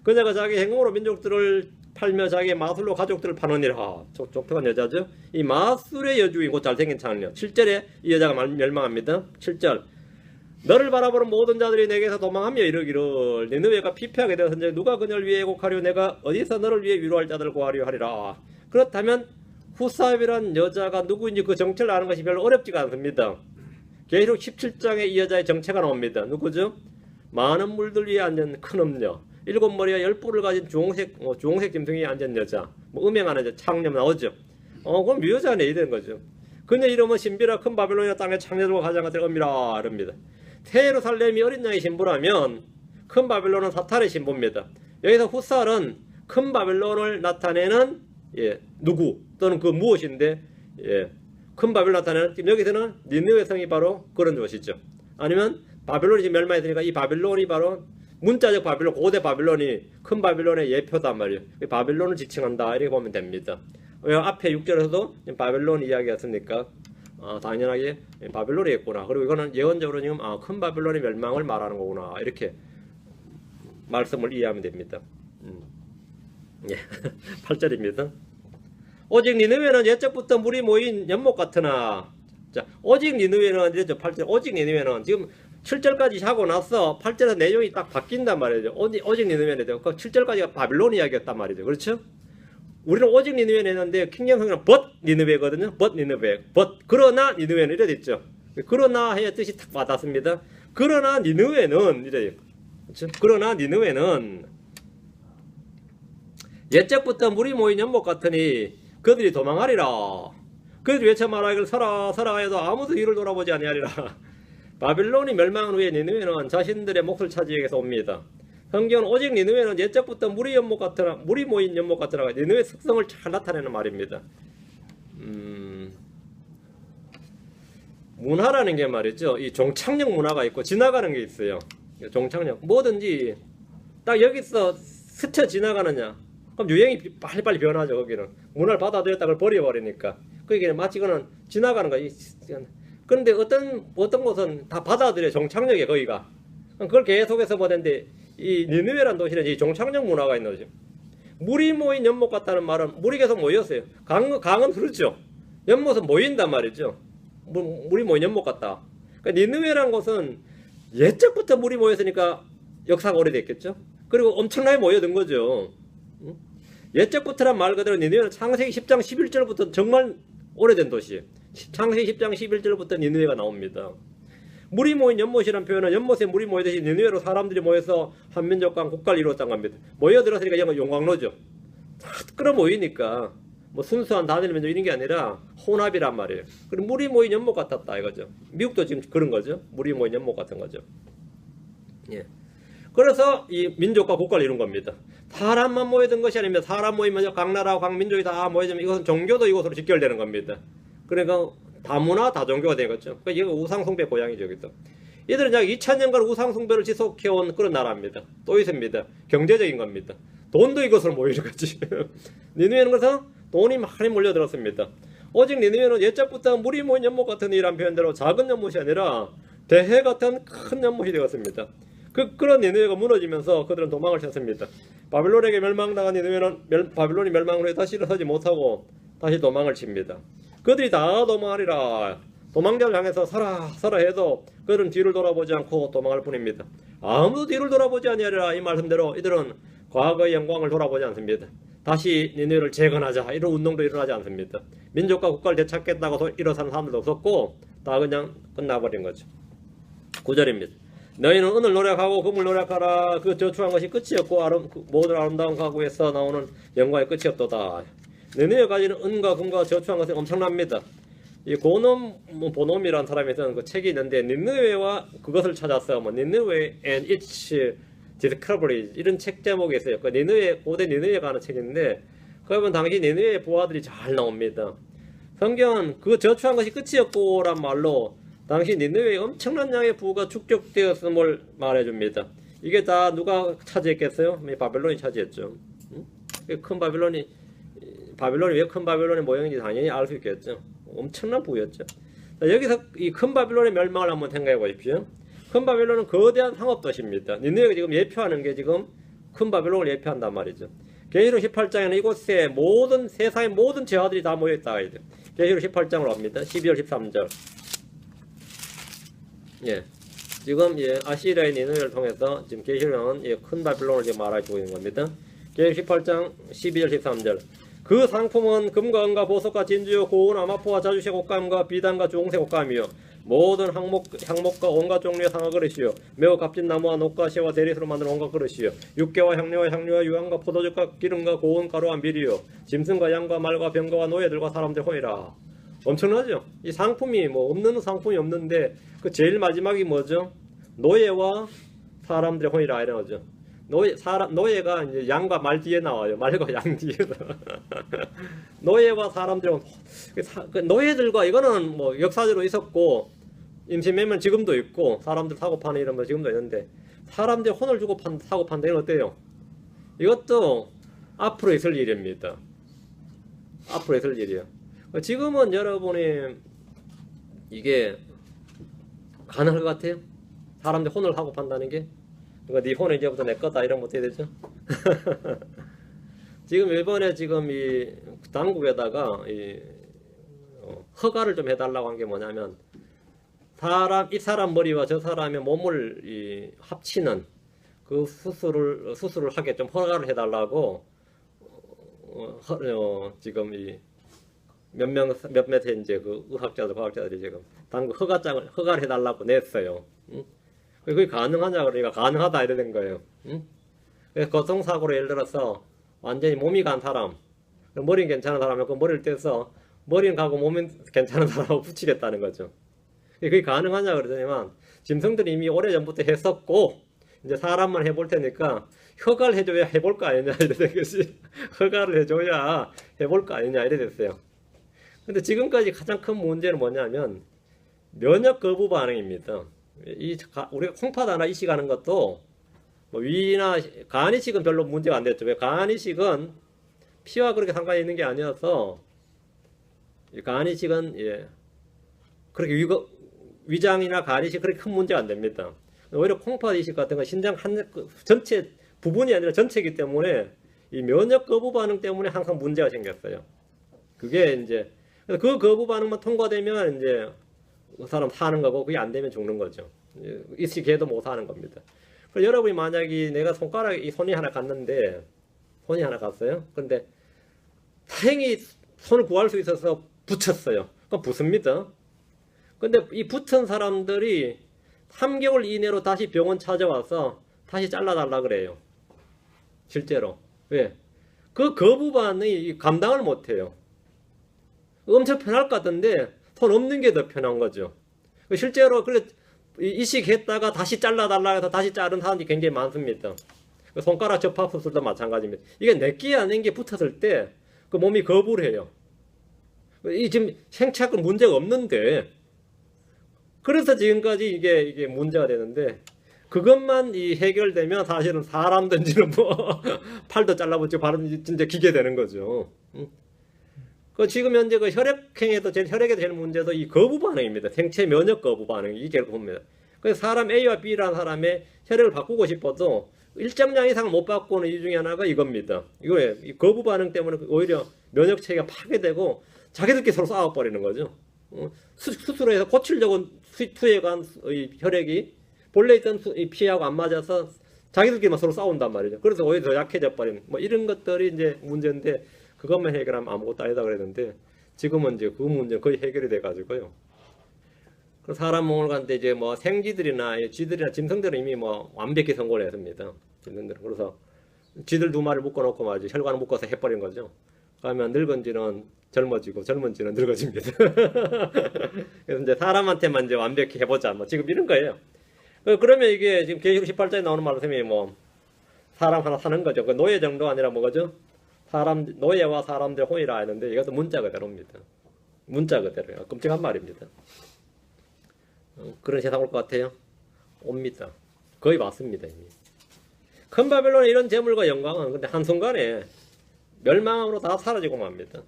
그녀가 자기 행음으로 민족들을 팔며 자기 마술로 가족들을 파느니라. 족특한 여자죠. 이 마술의 여주인 곧 잘생긴 창녀. 7절에 이 여자가 멸망합니다. 7절. 너를 바라보는 모든 자들이 내게서 도망하며 이르기를 니느웨가 피폐하게 되었은지 누가 그녀를 위해 애곡하려, 내가 어디서 너를 위해 위로할 자들을 구하려 하리라. 그렇다면 후사압이란 여자가 누구인지 그 정체를 아는 것이 별로 어렵지가 않습니다. 계시록 17장에 이 여자의 정체가 나옵니다. 누구죠? 많은 물들 위에 앉은 큰 음녀, 7머리와 10뿔을 가진 주홍색 짐승이 앉은 여자, 음행하는 여자, 창녀 나오죠. 그럼 이 여자는 이런 거죠. 그녀 이름은 신비라 큰 바벨론이나 땅의 창녀들과 가장 같은 엄이라 이럽니다. 예루살렘이 어린 양의 신부라면 큰 바벨론은 사탄의 신부입니다. 여기서 후사알은 큰 바벨론을 나타내는 누구 또는 그 무엇인데, 큰 바벨론 나타내는, 여기서는 니느웨 성이 바로 그런 것이죠. 아니면 바벨론이 지금 멸망했으니까 이 바벨론이 바로 문자적 바빌론, 고대 바빌론이 큰 바빌론의 예표단 말이에요. 바빌론을 지칭한다 이렇게 보면 됩니다. 왜 앞에 6절에서도 바빌론 이야기였으니까 당연하게 바빌론이겠구나. 그리고 이거는 예언적으로 지금 큰 바빌론의 멸망을 말하는 거구나 이렇게 말씀을 이해하면 됩니다. 예. 8절입니다. 오직 니느웨는 옛적부터 물이 모인 연못 같으나, 자, 오직 니느웨는 이랬죠. 8절. 오직 니느웨는 지금 7절까지 하고 나서 8절에서 내용이 딱 바뀐단 말이죠. 오직 니느웨는 그 7절까지가 바빌론 이야기였단 말이죠. 그렇죠? 우리는 오직 니느웨는 했는데 킹제임스는 but 니느웨거든요. but 니느웨. but 그러나 니느웨는 이래 됐죠. 그러나 해야 뜻이 딱 맞았습니다. 그러나 니느웨는 이래요. 그렇죠? 그러나 니느웨는 옛적부터 물이 모인 연못 같으니 그들이 도망하리라. 그들이 외쳐 말하기를 서라 해도 아무도 뒤를 돌아보지 아니하리라. 바빌론이 멸망한 후에 니느웨는 자신들의 몫을 차지해서 옵니다. 성경은 오직 니느웨는 옛적부터 물이 모인 연못 같으나 니느웨 특성을 잘 나타내는 말입니다. 문화라는 게 말이죠. 이 종착역 문화가 있고 지나가는 게 있어요. 종착역. 뭐든지 딱 여기서 스쳐 지나가느냐. 그럼 유행이 빨리빨리 변하죠. 거기는 문화를 받아들였다 그걸 버려버리니까. 그게 마치 그는 지나가는 거야. 그런데 어떤 곳은 다 받아들여. 종착역에 거기가. 그걸 계속해서 보는데 이 니느웨라는 도시는 이 종착역 문화가 있는 거죠. 물이 모인 연못 같다는 말은 물이 계속 모였어요. 강은 흐르죠. 연못은 모인단 말이죠. 물이 모인 연못 같다. 그러니까 니느웨라는 곳은 옛적부터 물이 모였으니까 역사가 오래됐겠죠. 그리고 엄청나게 모여든 거죠. 옛적부터란 말 그대로 니느웨는 창세기 10장 11절부터 정말 오래된 도시예요. 창세기 10장 11절부터 니느웨가 나옵니다. 물이 모인 연못이라는 표현은 연못에 물이 모이듯이 니느웨로 사람들이 모여서 한 민족과 국가를 이루었다는 겁니다. 모여들었으니까 용광로죠. 다 끌어모이니까 뭐 순수한 단일 민족 이런 게 아니라 혼합이란 말이에요. 그리고 물이 모인 연못 같았다 이거죠. 미국도 지금 그런 거죠. 물이 모인 연못 같은 거죠. 예. 그래서 이 민족과 국가를 이룬 겁니다. 사람만 모여든 것이 아니면 사람 모이면 각 나라와 각 민족이 다 모여지면 이것은 종교도 이곳으로 직결되는 겁니다. 그러니까 다문화 다종교가 된 거죠. 그러니까 이거 우상숭배 고향이죠. 여기도. 이들은 약 2000년간 우상숭배를 지속해온 그런 나라입니다. 또 있습니다. 경제적인 겁니다. 돈도 이것으로 모이는 거지. 니느웨는 그래서 돈이 많이 몰려들었습니다. 오직 니느웨는 옛적부터 물이 모인 연못 같은 이란 표현대로 작은 연못이 아니라 대해 같은 큰 연못이 되었습니다. 그런 니느웨가 무너지면서 그들은 도망을 쳤습니다. 바빌론에게 멸망당한 니느웨는 바빌론이 멸망 후에 다시 일어서지 못하고 다시 도망을 칩니다. 그들이 다 도망하리라. 도망자를 향해서 서라 해도 그들은 뒤를 돌아보지 않고 도망할 뿐입니다. 아무도 뒤를 돌아보지 아니하리라. 이 말씀대로 이들은 과거의 영광을 돌아보지 않습니다. 다시 니느웨를 재건하자 이런 운동도 일어나지 않습니다. 민족과 국가를 되찾겠다고 일어서는 사람들도 없었고 다 그냥 끝나버린 거죠. 9절입니다. 너희는 은을 노력하고 금을 노력하라. 그 저축한 것이 끝이었고 모든 아름다운 가구에서 나오는 영광의 끝이 없도다. 니느웨에 가지는 은과 금과 저축한 것은 엄청납니다. 이 고놈 보놈이라는 사람이 쓴 그 책이 있는데 니느웨와 그것을 찾았어. 니느웨 and its discoveries 이런 책 제목이 있어요. 그 고대 니느웨에 가는 책인데 그러면 당시 니느웨의 부하들이 잘 나옵니다. 성경은 그 저축한 것이 끝이었고란 말로 당시 니느웨의 엄청난 양의 부가 축적되었음을 말해줍니다. 이게 다 누가 차지했겠어요? 바빌론이 차지했죠. 큰 바빌론이 왜 큰 바빌론의 모형인지 당연히 알 수 있겠죠. 엄청난 부였죠. 자, 여기서 이 큰 바빌론의 멸망을 한번 생각해 보십시오. 큰 바빌론은 거대한 상업도시입니다. 니느웨가 지금 예표하는 게 지금 큰 바빌론을 예표한단 말이죠. 계시록 18장에는 이곳에 세상의 모든 제화들이 다 모여있다. 계시록 18장으로 갑니다. 12절 13절. 예. 지금 아시리아의 니느웨를 통해서 지금 계시록은 큰 바빌론을 지금 말해주고 있는 겁니다. 계시록 18장 12절 13절. 그 상품은 금과 은과 보석과 진주요 고운 아마포와 자주색 옷감과 비단과 주홍색 옷감이요 모든 향목과 온갖 종류의 상아 그릇이요 매우 값진 나무와 녹과 쇠와 대리수로 만든 온갖 그릇이요 육개와 향료와 유황과 포도즙과 기름과 고운 가루와 밀이요 짐승과 양과 말과 병거와 노예들과 사람들 호이라. 엄청나죠? 이 상품이 없는 상품이 없는데 그 제일 마지막이 뭐죠? 노예와 사람들의 호이라 이런 거죠. 노예가 이제 양과 말 뒤에 나와요. 말과 양 뒤에서. 노예와 사람들은 노예들과 이거는 역사적으로 있었고 임시매매는 지금도 있고 사람들 사고 파는 이런 거 지금도 있는데 사람들이 혼을 주고 사고 판다. 이건 어때요? 이것도 앞으로 있을 일입니다. 앞으로 있을 일이에요. 지금은 여러분이 이게 가능할 것 같아요? 사람들이 혼을 하고 판다는 게? 그러니까 네 혼은 이제부터 내 거다 이러면 어떻게 되죠? 지금 일본에 지금 이 당국에다가 허가를 좀 해달라고 한 게 뭐냐면 이 사람 머리와 저 사람의 몸을 합치는 그 수술을 하게 좀 허가를 해달라고 지금 이 몇몇의 이제 그 과학자들이 지금 당국 허가를 해달라고 냈어요. 응? 그게 가능하냐 그러니까 가능하다 이래 된 거예요. 응? 그래서 교통사고로 예를 들어서 완전히 몸이 간 사람, 머리는 괜찮은 사람이 그 머리를 떼서 머리는 가고 몸은 괜찮은 사람하고 붙이겠다는 거죠. 그게 가능하냐 그러더니만 짐승들이 이미 오래전부터 했었고 이제 사람만 해볼 테니까 허가를 해줘야 해볼 거 아니냐 이래 된 것이 허가를 해줘야 해볼 거 아니냐 이래 됐어요. 근데 지금까지 가장 큰 문제는 뭐냐면 면역 거부 반응입니다. 우리가 콩팥 이식하는 것도 뭐 위나 간 이식은 별로 문제가 안 됐죠. 왜 간 이식은 피와 그렇게 상관이 있는 게 아니어서 간 이식은 그렇게 위장이나 간 이식 그렇게 큰 문제가 안 됩니다. 오히려 콩팥 이식 같은 건 신장 전체 부분이 아니라 전체이기 때문에 이 면역 거부 반응 때문에 항상 문제가 생겼어요. 그게 이제 그 거부 반응만 통과되면 이제 그 사람 사는 거고 그게 안 되면 죽는 거죠. 이식해도 못 사는 겁니다. 그래서 여러분이 만약에 내가 손이 하나 갔는데 손이 하나 갔어요. 그런데 다행히 손을 구할 수 있어서 붙였어요. 그럼 붙습니다. 근데 이 붙은 사람들이 3개월 이내로 다시 병원 찾아와서 다시 잘라달라 그래요. 실제로. 왜? 그 거부 반응이 감당을 못해요. 엄청 편할 것 같은데 손 없는 게 더 편한 거죠. 실제로 이식했다가 다시 잘라달라 해서 다시 자른 사람들이 굉장히 많습니다. 손가락 접합 수술도 마찬가지입니다. 이게 내끼 아닌 게 붙었을 때 그 몸이 거부를 해요. 지금 생착은 문제가 없는데 그래서 지금까지 이게 문제가 되는데 그것만 해결되면 사실은 사람 던지는 팔도 잘라붙이고 바로 진짜 기계 되는 거죠. 지금 현재 혈액에도 제일 문제도 이 거부 반응입니다. 생체 면역 거부 반응이 제일 큽니다. 그래서 사람 A와 B라는 사람의 혈액을 바꾸고 싶어도 일정량 이상을 못 바꾸는 이유 중에 하나가 이겁니다. 이거예요. 이 거부 반응 때문에 오히려 면역 체계가 파괴되고 자기들끼리 서로 싸워버리는 거죠. 수술해서 고치려고 투여간 혈액이 본래 있던 피하고 안 맞아서 자기들끼리만 서로 싸운단 말이죠. 그래서 오히려 더 약해져 버리는 이런 것들이 이제 문제인데 그것만 해결하면 아무것도 아니다 그랬는데 지금은 이제 그 문제는 거의 해결이 돼 가지고요. 그 사람 몸을 갔는데 이제 생쥐들이나 쥐들이나 짐승들은 이미 완벽히 성공을 했습니다. 짐승들은. 그래서 쥐들 2마리 묶어놓고 말이죠. 혈관을 묶어서 해버린 거죠. 그러면 늙은 쥐는 젊어지고 젊은 쥐는 늙어집니다. 그래서 이제 사람한테만 이제 완벽히 해보자. 지금 이런 거예요. 그러면 이게 지금 계시록 18장에 나오는 말씀이 사람 하나 사는 거죠. 그 노예 정도가 아니라 뭐죠? 노예와 사람들 혼이라 하는데 이것도 문자 그대로입니다. 문자 그대로요. 끔찍한 말입니다. 그런 세상 올 것 같아요? 옵니다. 거의 왔습니다. 이미. 큰 바벨론의 이런 재물과 영광은 근데 한순간에 멸망으로 다 사라지고 맙니다.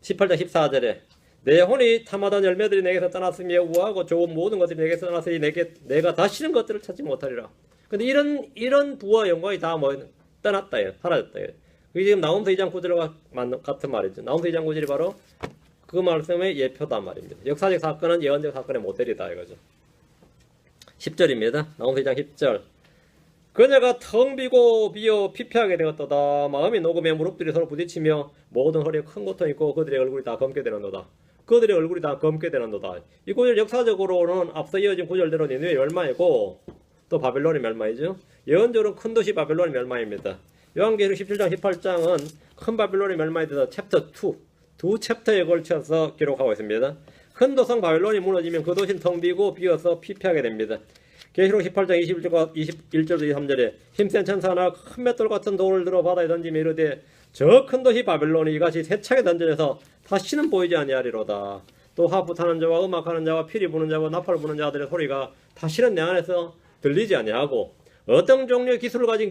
18장 14절에 내 혼이 탐하던 열매들이 내게서 떠났으며 우하고 좋은 모든 것들이 내게서 떠났으니 내가 다시는 것들을 찾지 못하리라. 근데 이런 부와 영광이 다 떠났다, 사라졌다. 그게 지금 나홈서 2장 9절과 같은 말이죠. 나홈서 2장 9절이 바로 그 말씀의 예표단 말입니다. 역사적 사건은 예언적 사건의 모델이다 이거죠. 10절입니다. 나홈서 2장 10절. 그녀가 텅 비고 비어 피폐하게 되었도다. 마음이 녹음에 무릎들이 서로 부딪히며 모든 허리에 큰 고통이 있고 그들의 얼굴이 다 검게 되는도다. 그들의 얼굴이 다 검게 되는도다. 이 구절 역사적으로는 앞서 이어진 구절대로 니느웨 멸망이고 또 바벨론의 멸망이죠. 예언적으로는 큰 도시 바벨론의 멸망입니다. 요한계시록 17장 18장은 큰 바벨론의 멸망에 대해서 챕터 2 두 챕터에 걸쳐서 기록하고 있습니다. 큰 도성 바벨론이 무너지면 그 도시는 텅 비고 비어서 피폐하게 됩니다. 계시록 18장 21절과 21절도 23절에 힘센 천사 하나 큰 맷돌 같은 돌을 들어 바다에 던지며 이르되 저 큰 도시 바벨론이 이같이 세차게 던져져서 다시는 보이지 아니하리로다. 또 하프 타는 자와 음악하는 자와 피리 부는 자와 나팔 부는 자들의 소리가 다시는 내 안에서 들리지 아니하고 어떤 종류의 기술을 가진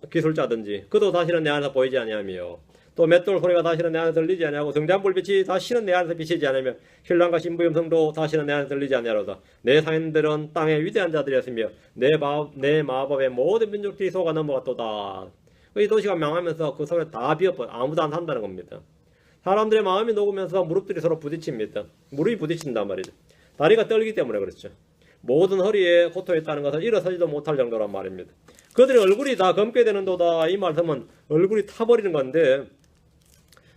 기술자든지 그도 다시는 내 안에서 보이지 아니하며 또 맷돌 소리가 다시는 내 안에서 들리지 아니하고 등잔불빛이 다시는 내 안에서 비치지 않으며 신랑과 신부의 음성도 다시는 내 안에서 들리지 아니하로다. 내 상인들은 땅의 위대한 자들이었으며 내 마법의 모든 민족들이 속아 넘어갔도다. 이 도시가 망하면서 그 속에 다 비어버려 아무도 안 산다는 겁니다. 사람들의 마음이 녹으면서 무릎들이 서로 부딪힙니다. 무릎이 부딪힌단 말이죠. 다리가 떨기 때문에 그렇죠. 모든 허리에 고통이 있다는 것은 일어서지도 못할 정도란 말입니다. 그들의 얼굴이 다 검게 되는도다. 이 말씀은 얼굴이 타버리는 건데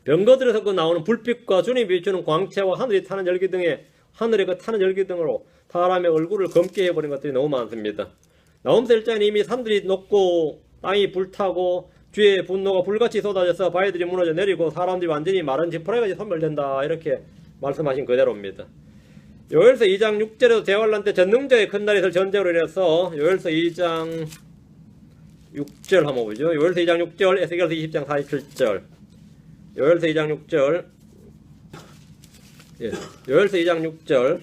병거들에서 그 나오는 불빛과 주님이 비추는 광채와 하늘이 타는 열기 등의 하늘의 그 타는 열기 등으로 사람의 얼굴을 검게 해버린 것들이 너무 많습니다. 나홈서 1장에 이미 산들이 녹고 땅이 불타고 주의 분노가 불같이 쏟아져서 바위들이 무너져 내리고 사람들이 완전히 마른 지푸라기같이 소멸된다. 이렇게 말씀하신 그대로입니다. 요엘서 2장 6절에도 대환란 때 전능자의 큰 날이 있을 전쟁으로 인해서 요엘서 2장 6절 한번 보죠. 요엘서 2장 6절, 에스겔서 20장 47절. 요엘서 2장 6절. 예. 요엘서 2장 6절.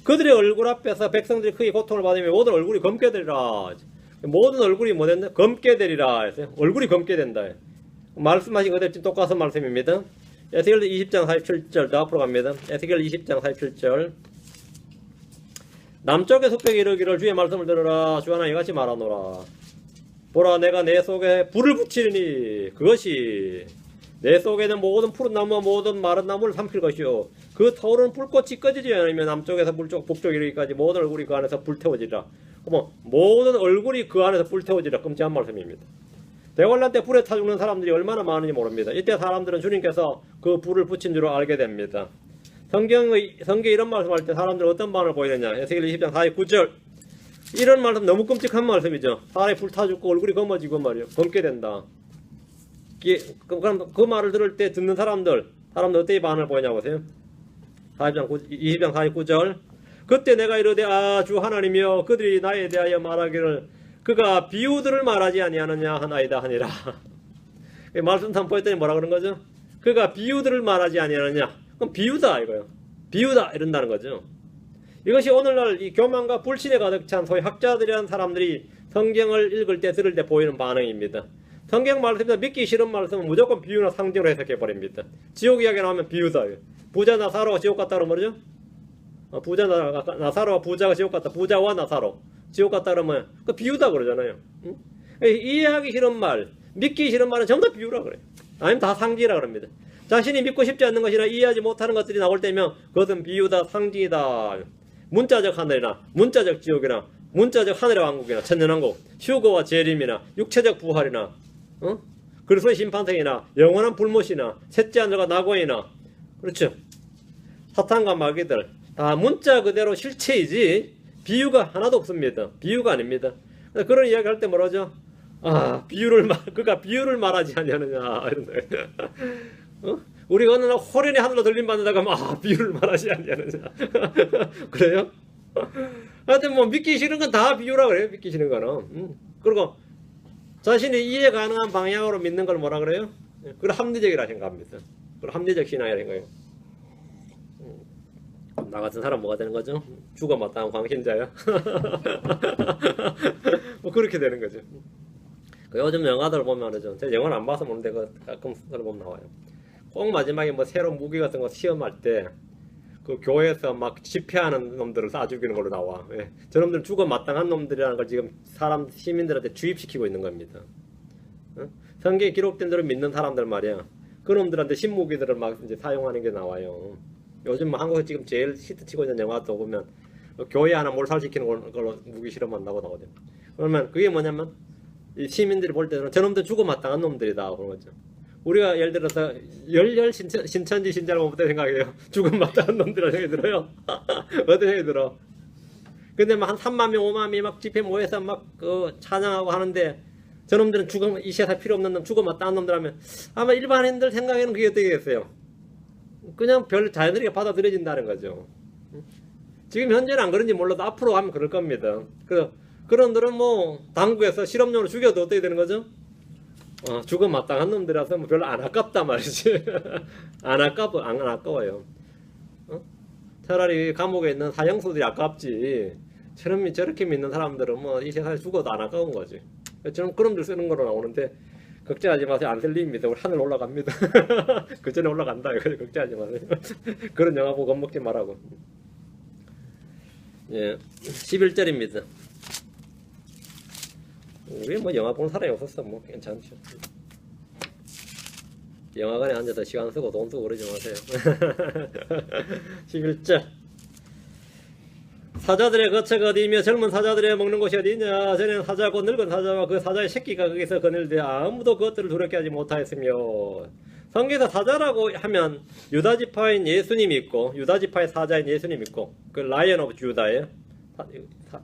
그들의 얼굴 앞에서 백성들이 크게 고통을 받으며 모든 얼굴이 검게 되리라. 모든 얼굴이 뭐 된다? 검게 되리라 했어요. 얼굴이 검게 된다. 말씀하신 그대로 지금 똑같은 말씀입니다. 에스겔 20장 47절 더 앞으로 갑니다. 에스겔 20장 47절. 남쪽의 숙백이 이르기를 주의 말씀을 들으라. 주 하나님 이같이 말하노라. 보라 내가 내 속에 불을 붙이리니 그것이 내 속에는 모든 푸른 나무와 모든 마른 나무를 삼킬 것이요 그 타오르는 불꽃이 꺼지지 않으면 남쪽에서 북쪽 이르기까지 모든 얼굴이 그 안에서 불태워지리라. 모든 얼굴이 그 안에서 불태워지리라. 끔찍한 말씀입니다. 대환란 때 불에 타 죽는 사람들이 얼마나 많은지 모릅니다. 이때 사람들은 주님께서 그 불을 붙인 줄 알게 됩니다. 성경에 이런 말씀할 때 사람들은 어떤 반응을 보이느냐. 에스겔 20장 49절. 이런 말씀 너무 끔찍한 말씀이죠. 사람이 불 타 죽고 얼굴이 검어지고 말이에요. 검게 된다. 그럼 그 말을 들을 때 듣는 사람들 어떻게 반응을 보이냐고 보세요. 20장 49절. 그때 내가 이르되 주 하나님이여 그들이 나에 대하여 말하기를 그가 비유들을 말하지 아니하느냐 하나이다 하니라. 말씀 선포했더니 뭐라 그런 거죠? 그가 비유들을 말하지 아니하느냐. 그럼 비유다 이거요. 비유다 이런다는 거죠. 이것이 오늘날 이 교만과 불신에 가득 찬 소위 학자들이라는 사람들이 성경을 읽을 때 들을 때 보이는 반응입니다. 성경 말씀에서 믿기 싫은 말씀은 무조건 비유나 상징으로 해석해버립니다. 지옥 이야기 나오면 비유다. 부자 나사로가 지옥 갔다 그러면 뭐죠? 부자 나사로와 부자가 지옥 갔다. 부자와 나사로 지옥 갔다 그러면 그 비유다 그러잖아요. 응? 이해하기 싫은 말, 믿기 싫은 말은 전부 다 비유라 그래요. 아니면 다 상징이라 그럽니다. 자신이 믿고 싶지 않는 것이나 이해하지 못하는 것들이 나올 때면 그것은 비유다, 상징이다. 문자적 하늘이나 문자적 지옥이나 문자적 하늘의 왕국이나 천년왕국, 휴거와 재림이나 육체적 부활이나 그리스도의 심판성이나 영원한 불못이나 셋째 하늘과 낙원이나 그렇죠. 사탄과 마귀들 다 문자 그대로 실체이지 비유가 하나도 없습니다. 비유가 아닙니다. 그런 이야기 할 때 뭐라죠? 그가 비유를 말하지 아니하느냐 이런 거예요. 우리가 어느 날 호련히 하늘로 들림 받는다가 비유를 말하지 아니하느냐 그래요? 하여튼 뭐 믿기 싫은 건 다 비유라 그래요. 믿기 싫은 거는. 그리고 자신이 이해 가능한 방향으로 믿는 걸 뭐라 그래요? 그걸 합리적이라 생각합니다. 그걸 합리적 신앙이라 생각해요. 나 같은 사람 뭐가 되는 거죠? 죽어 마땅한 광신자야. 뭐 그렇게 되는 거죠. 요즘 영화들 보면 말이죠. 제가 영화를 안 봐서 모르는데 가끔 보면 나와요. 꼭 마지막에 뭐 새로운 무기 같은 거 시험할 때 그 교회에서 막 집회하는 놈들을 쏴 죽이는 걸로 나와. 예. 저놈들은 죽어 마땅한 놈들이라는 걸 지금 시민들한테 주입시키고 있는 겁니다. 성경에 기록된 대로 믿는 사람들 말이야. 그 놈들한테 신무기들을 막 이제 사용하는 게 나와요. 요즘 한국에 지금 제일 히트치고 있는 영화도 보면 교회 하나 몰살시키는 걸로 무기 실험한다고 나오거든요. 그러면 그게 뭐냐면 이 시민들이 볼 때는 저놈들 죽어 마땅한 놈들이다 그런 거죠. 우리가 예를 들어서 열렬 신천지 신자를 보면 어떻게 생각해요? 죽음 마땅한 놈들이라는 생각이 들어요. 어떤 생각이 들어? 근데 막 한 3만 명, 5만 명이 막 집회 모여서 막 찬양하고 하는데 저놈들은 죽음 이 세상 필요 없는 놈, 죽어 마땅한 놈들하면 아마 일반인들 생각에는 그게 어떻게 겠어요? 그냥 별 자연스럽게 받아들여진다는 거죠. 지금 현재는 안 그런지 몰라도 앞으로 하면 그럴 겁니다. 그런들은 뭐 당국에서 실험용으로 죽여도 어떻게 되는 거죠? 죽어 마땅한 놈들이라서 뭐 별로 안 아깝다 말이지. 안 아까워요. 차라리 감옥에 있는 사형수들이 아깝지. 저렇게 믿는 사람들은 뭐 이 세상에 죽어도 안 아까운 거지. 저는 그런 들 쓰는 거로 나오는데 걱정하지 마세요. 안 들립니다. 우리 하늘 올라갑니다. 그 전에 올라간다. 이거 걱정하지 마세요. 그런 영화 보고 겁먹지 말라고. 예, 11절입니다. 우리 뭐 영화 보는 사람이 없었어. 뭐 괜찮죠. 영화관에 앉아서 시간 쓰고 돈 쓰고 그러지 마세요. 11절. 사자들의 거처가 어디이며 젊은 사자들의 먹는 곳이 어디냐. 전에는 사자고 늙은 사자와 그 사자의 새끼가 거기서 거닐되 아무도 그것들을 두렵게 하지 못하였으며. 성경에서 사자라고 하면 유다지파인 예수님이 있고 유다지파의 사자인 예수님이 있고 그 라이언 오브 주다에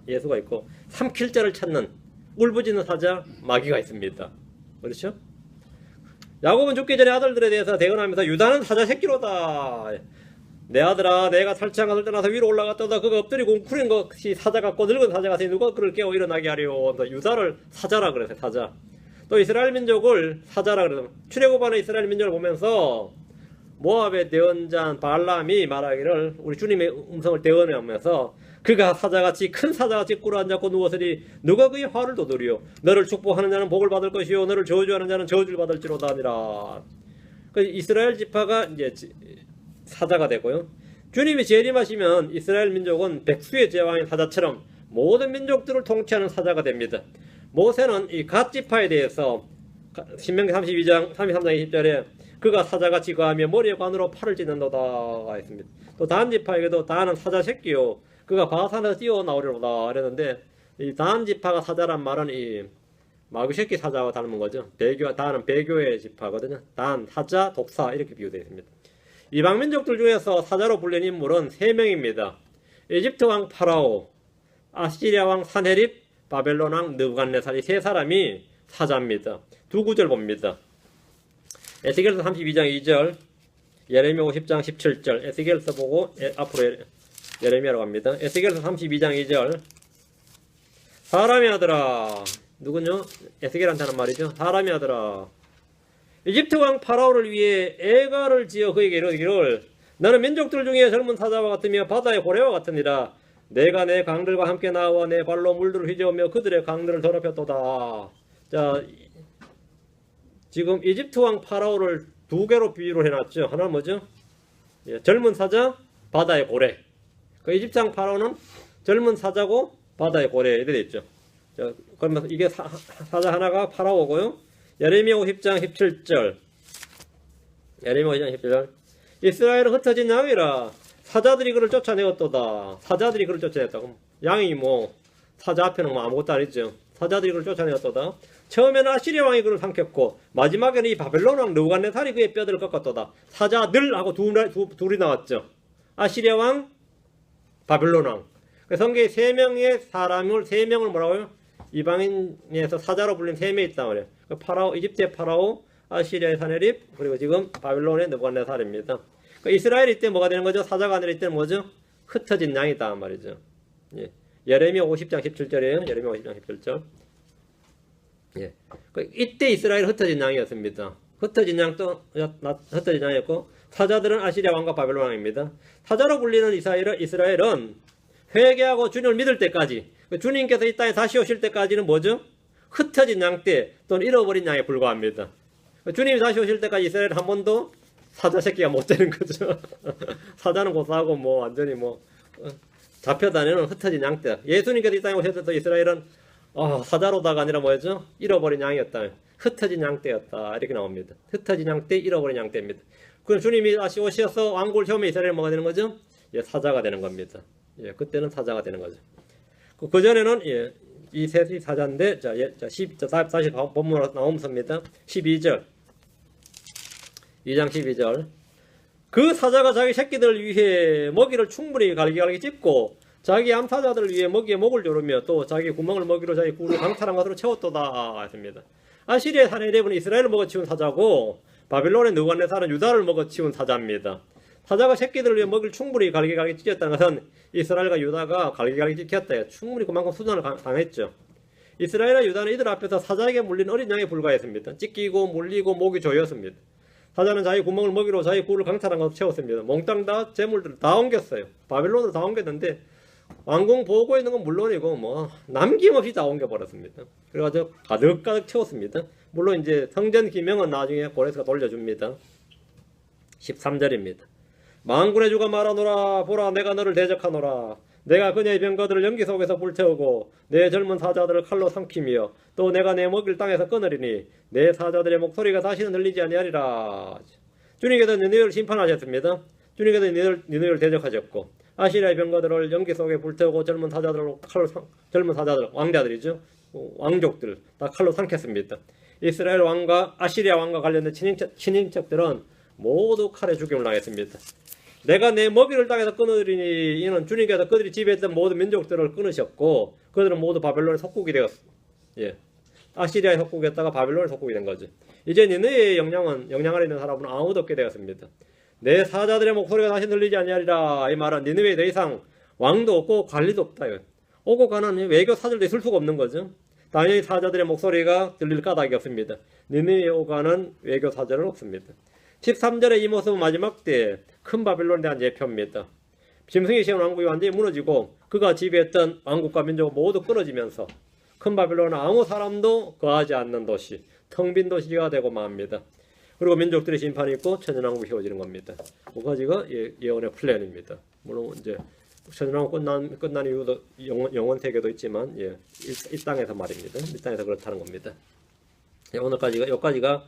예수가 있고 삼킬 자를 찾는 울부짖는 사자 마귀가 있습니다. 그렇죠? 야곱은 죽기 전에 아들들에 대해서 대언하면서 유다는 사자 새끼로다. 내 아들아 내가 살치한 것을 떠나서 위로 올라갔다가 그가 엎드리고 웅크린 것이 사자 같고 늙은 사자 같으니 누가 그를 깨워 일어나게 하리오. 유다를 사자라 그래서 사자. 또 이스라엘 민족을 사자라 그래서 출애굽하는 이스라엘 민족을 보면서 모압의 대언자 발람이 말하기를 우리 주님의 음성을 대언하면서 그가 사자같이 큰 사자같이 꿇어앉았고 누웠으니 누가 그의 화를 도두리요. 너를 축복하는 자는 복을 받을 것이요 너를 저주하는 자는 저주를 받을지로다 하니라. 그 이스라엘 지파가 이제 사자가 되고요. 주님이 재림하시면 이스라엘 민족은 백수의 제왕인 사자처럼 모든 민족들을 통치하는 사자가 됩니다. 모세는 이 갓 지파에 대해서 신명기 32장 33장 20절에 그가 사자같이 거하며 머리에 관으로 팔을 찢는도다 했습니다. 또 단 지파에게도 단은 사자 새끼요 그가 바산에서 뛰어나오려다 그랬는데 이 단 지파가 사자란 말은 이 마귀 새끼 사자와 닮은 거죠. 단은 배교의 지파거든요. 단, 사자, 독사 이렇게 비유되어 있습니다. 이방 민족들 중에서 사자로 불린 인물은 3명입니다. 이집트 왕 파라오, 아시리아 왕 사네립, 바벨론 왕 느부갓네살 이 3사람이 사자입니다. 두 구절 봅니다. 에스겔서 32장 2절, 예레미야 50장 17절, 에스겔서 보고 앞으로 예레미야로 갑니다. 에스겔서 32장 2절, 사람의 아들아, 누군요? 에스겔한테 하는 말이죠. 사람의 아들아, 이집트 왕 파라오를 위해 애가를 지어 그에게 이르기를 너는 민족들 중에 젊은 사자와 같으며 바다의 고래와 같으니라. 내가 내 강들과 함께 나와 내 발로 물들을 휘저으며 그들의 강들을 더럽혔도다. 자, 지금 이집트 왕 파라오를 두 개로 비유를 해놨죠. 하나는 뭐죠? 예, 젊은 사자, 바다의 고래. 그 이집트 왕 파라오는 젊은 사자고 바다의 고래 이렇게 있죠. 자, 그러면 이게 사자 하나가 파라오고요. 예레미야 50장 17절. 예레미야 50장 17절. 이스라엘은 흩어진 양이라 사자들이 그를 쫓아내었도다. 사자들이 그를 쫓아냈다. 그럼 양이 뭐 사자 앞에는 뭐 아무것도 아니죠. 사자들이 그를 쫓아내었도다. 처음에는 아시리아 왕이 그를 삼켰고 마지막에는 이 바벨론 왕 느부갓네살이 그의 뼈들을 꺾었도다. 사자들하고 둘이 나왔죠. 아시리아 왕, 바벨론 왕. 성경에 3명의 사람을 3명을 뭐라고요? 이방인에서 사자로 불린 3명이 있단 말이에요. 파라오, 이집트의 파라오, 아시리아의 사네립, 그리고 지금 바벨론의 느부갓네살입니다. 이스라엘 이때 뭐가 되는 거죠? 사자가 아니라 이때는 뭐죠? 흩어진 양이다 말이죠. 예. 예레미야 50장 17절이에요. 예레미야 50장 17절. 예. 이때 이스라엘 흩어진 양이었습니다. 흩어진 양이었고 사자들은 아시리아 왕과 바벨론 왕입니다. 사자로 불리는 이스라엘은 회개하고 주님을 믿을 때까지 주님께서 이 땅에 다시 오실 때까지는 뭐죠? 흩어진 양떼 또는 잃어버린 양에 불과합니다. 주님이 다시 오실 때까지 이스라엘은 한 번도 사자 새끼가 못 되는 거죠. 사자는 고사하고 뭐 완전히 뭐 잡혀다니는 흩어진 양떼. 예수님께서 이 땅에 오셨을 때 이스라엘은 사자로다가 아니라 뭐였죠? 잃어버린 양이었다. 흩어진 양떼였다. 이렇게 나옵니다. 흩어진 양떼, 잃어버린 양떼입니다. 그럼 주님이 다시 오셔서 왕국을 세우면 이스라엘은 뭐가 되는 거죠? 예, 사자가 되는 겁니다. 예, 그때는 사자가 되는 거죠. 그 전에는 예, 이 셋이 사자인데 다시 본문으로 나오면서입니다. 12절. 2장 12절. 그 사자가 자기 새끼들을 위해 먹이를 충분히 갈기갈기 찢고 자기 암사자들을 위해 먹이에 목을 조르며 또 자기 구멍을 먹이로 자기 굴을 강탈한 것으로 채웠도다 했습니다. 아시리아의 사네립은 이스라엘을 먹어치운 사자고 바빌론의 느부갓네살은 유다를 먹어치운 사자입니다. 사자가 새끼들을 위해 먹이를 충분히 갈기갈기 찢었다는 것은 이스라엘과 유다가 갈기갈기 찢겼다. 충분히 그만큼 수단을 당했죠. 이스라엘과 유다는 이들 앞에서 사자에게 물린 어린 양에 불과했습니다. 찢기고 물리고 목이 조였습니다. 사자는 자기 구멍을 먹이로 자기 굴을 강탈한 것으로 채웠습니다. 몽땅 다 재물들을 다 옮겼어요. 바빌론으로 다 옮겼는데 왕궁 보고 있는 건 물론이고 뭐 남김없이 다 옮겨버렸습니다. 그래가지고 가득가득 채웠습니다. 물론 이제 성전 기명은 나중에 고레스가 돌려줍니다. 13절입니다. 만군의 주가 말하노라. 보라, 내가 너를 대적하노라. 내가 그녀의 병거들을 연기 속에서 불태우고 내 젊은 사자들을 칼로 삼키며 또 내가 내 먹일 땅에서 끊으리니 내 사자들의 목소리가 다시는 들리지 아니하리라. 주님께서 니느웨를 심판하셨습니다. 주님께서 니느웨를 대적하셨고 아시리아의 병거들을 연기 속에 불태우고 젊은 사자들 왕자들이죠. 왕족들 다 칼로 삼켰습니다. 이스라엘 왕과 아시리아 왕과 관련된 친인척들은 모두 칼에 죽임을 당했습니다. 내가 내 먹이를 땅에서 끊으리니 이는 주님께서 그들이 지배했던 모든 민족들을 끊으셨고 그들은 모두 바벨론의 속국이 되었어. 예. 아시리아의 속국이었다가 바벨론의 속국이 된 거죠. 이제 니느웨의 영향 아래 있는 사람은 아무도 없게 되었습니다. 내 사자들의 목소리가 다시 들리지 아니하리라. 이 말은 니느웨에 더 이상 왕도 없고 관리도 없다. 오고 가는 외교 사절도 있을 수가 없는 거죠. 당연히 사자들의 목소리가 들릴 까닭이 없습니다. 니느웨에 오가는 외교 사절은 없습니다. 13절의 이 모습은 마지막 때 큰 바벨론에 대한 예표입니다. 짐승이 세운 왕국이 완전히 무너지고 그가 지배했던 왕국과 민족은 모두 끊어지면서 큰 바벨론은 아무 사람도 거하지 않는 도시, 텅 빈 도시가 되고 맙니다. 그리고 민족들의 심판이 있고 천연왕국이 세워지는 겁니다. 5가지가 예언의 플랜입니다. 물론 이제 천연왕국 끝난 이후도 영원 세계도 있지만 이 땅에서 말입니다. 이 땅에서 그렇다는 겁니다. 오늘까지가 여기까지가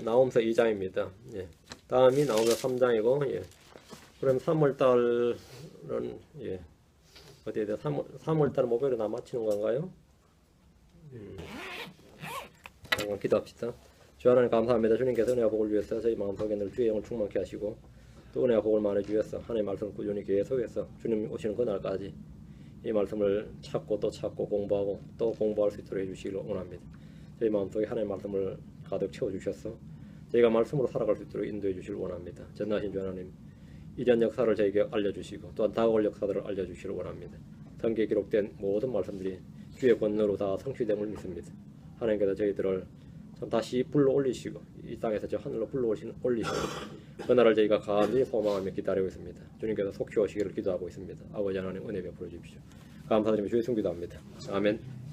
나홈서 2장입니다. 다음이 나홈서 3장이고 그럼 3월달은 어디에 3월달 목요일에 나 마치는 건가요? 잠깐 기도합시다. 주 하나님 감사합니다. 주님께서 은혜와 복을 주셔서 저희 마음속에 늘 주의 영을 충만케 하시고 또 은혜와 복을 많이 주셔서 하나님의 말씀을 꾸준히 계속해서 주님 오시는 그날까지 이 말씀을 찾고 또 찾고 공부하고 또 공부할 수 있도록 해주시기를 원합니다. 저희 마음속에 하나님의 말씀을 가득 채워주셔서 저희가 말씀으로 살아갈 수 있도록 인도해 주시길 원합니다. 전능하신 주 하나님, 이전 역사를 저에게 알려주시고 또한 다가올 역사들을 알려주시길 원합니다. 성경에 기록된 모든 말씀들이 주의 권능으로 다 성취됨을 믿습니다. 하나님께서 저희들을 참 다시 불러올리시고 이 땅에서 저 하늘로 불러올리시고 그날을 저희가 간절히 소망하며 기다리고 있습니다. 주님께서 속히 오시기를 기도하고 있습니다. 아버지 하나님 은혜 베풀어 주십시오. 감사드리며 주의 승기도합니다. 아멘.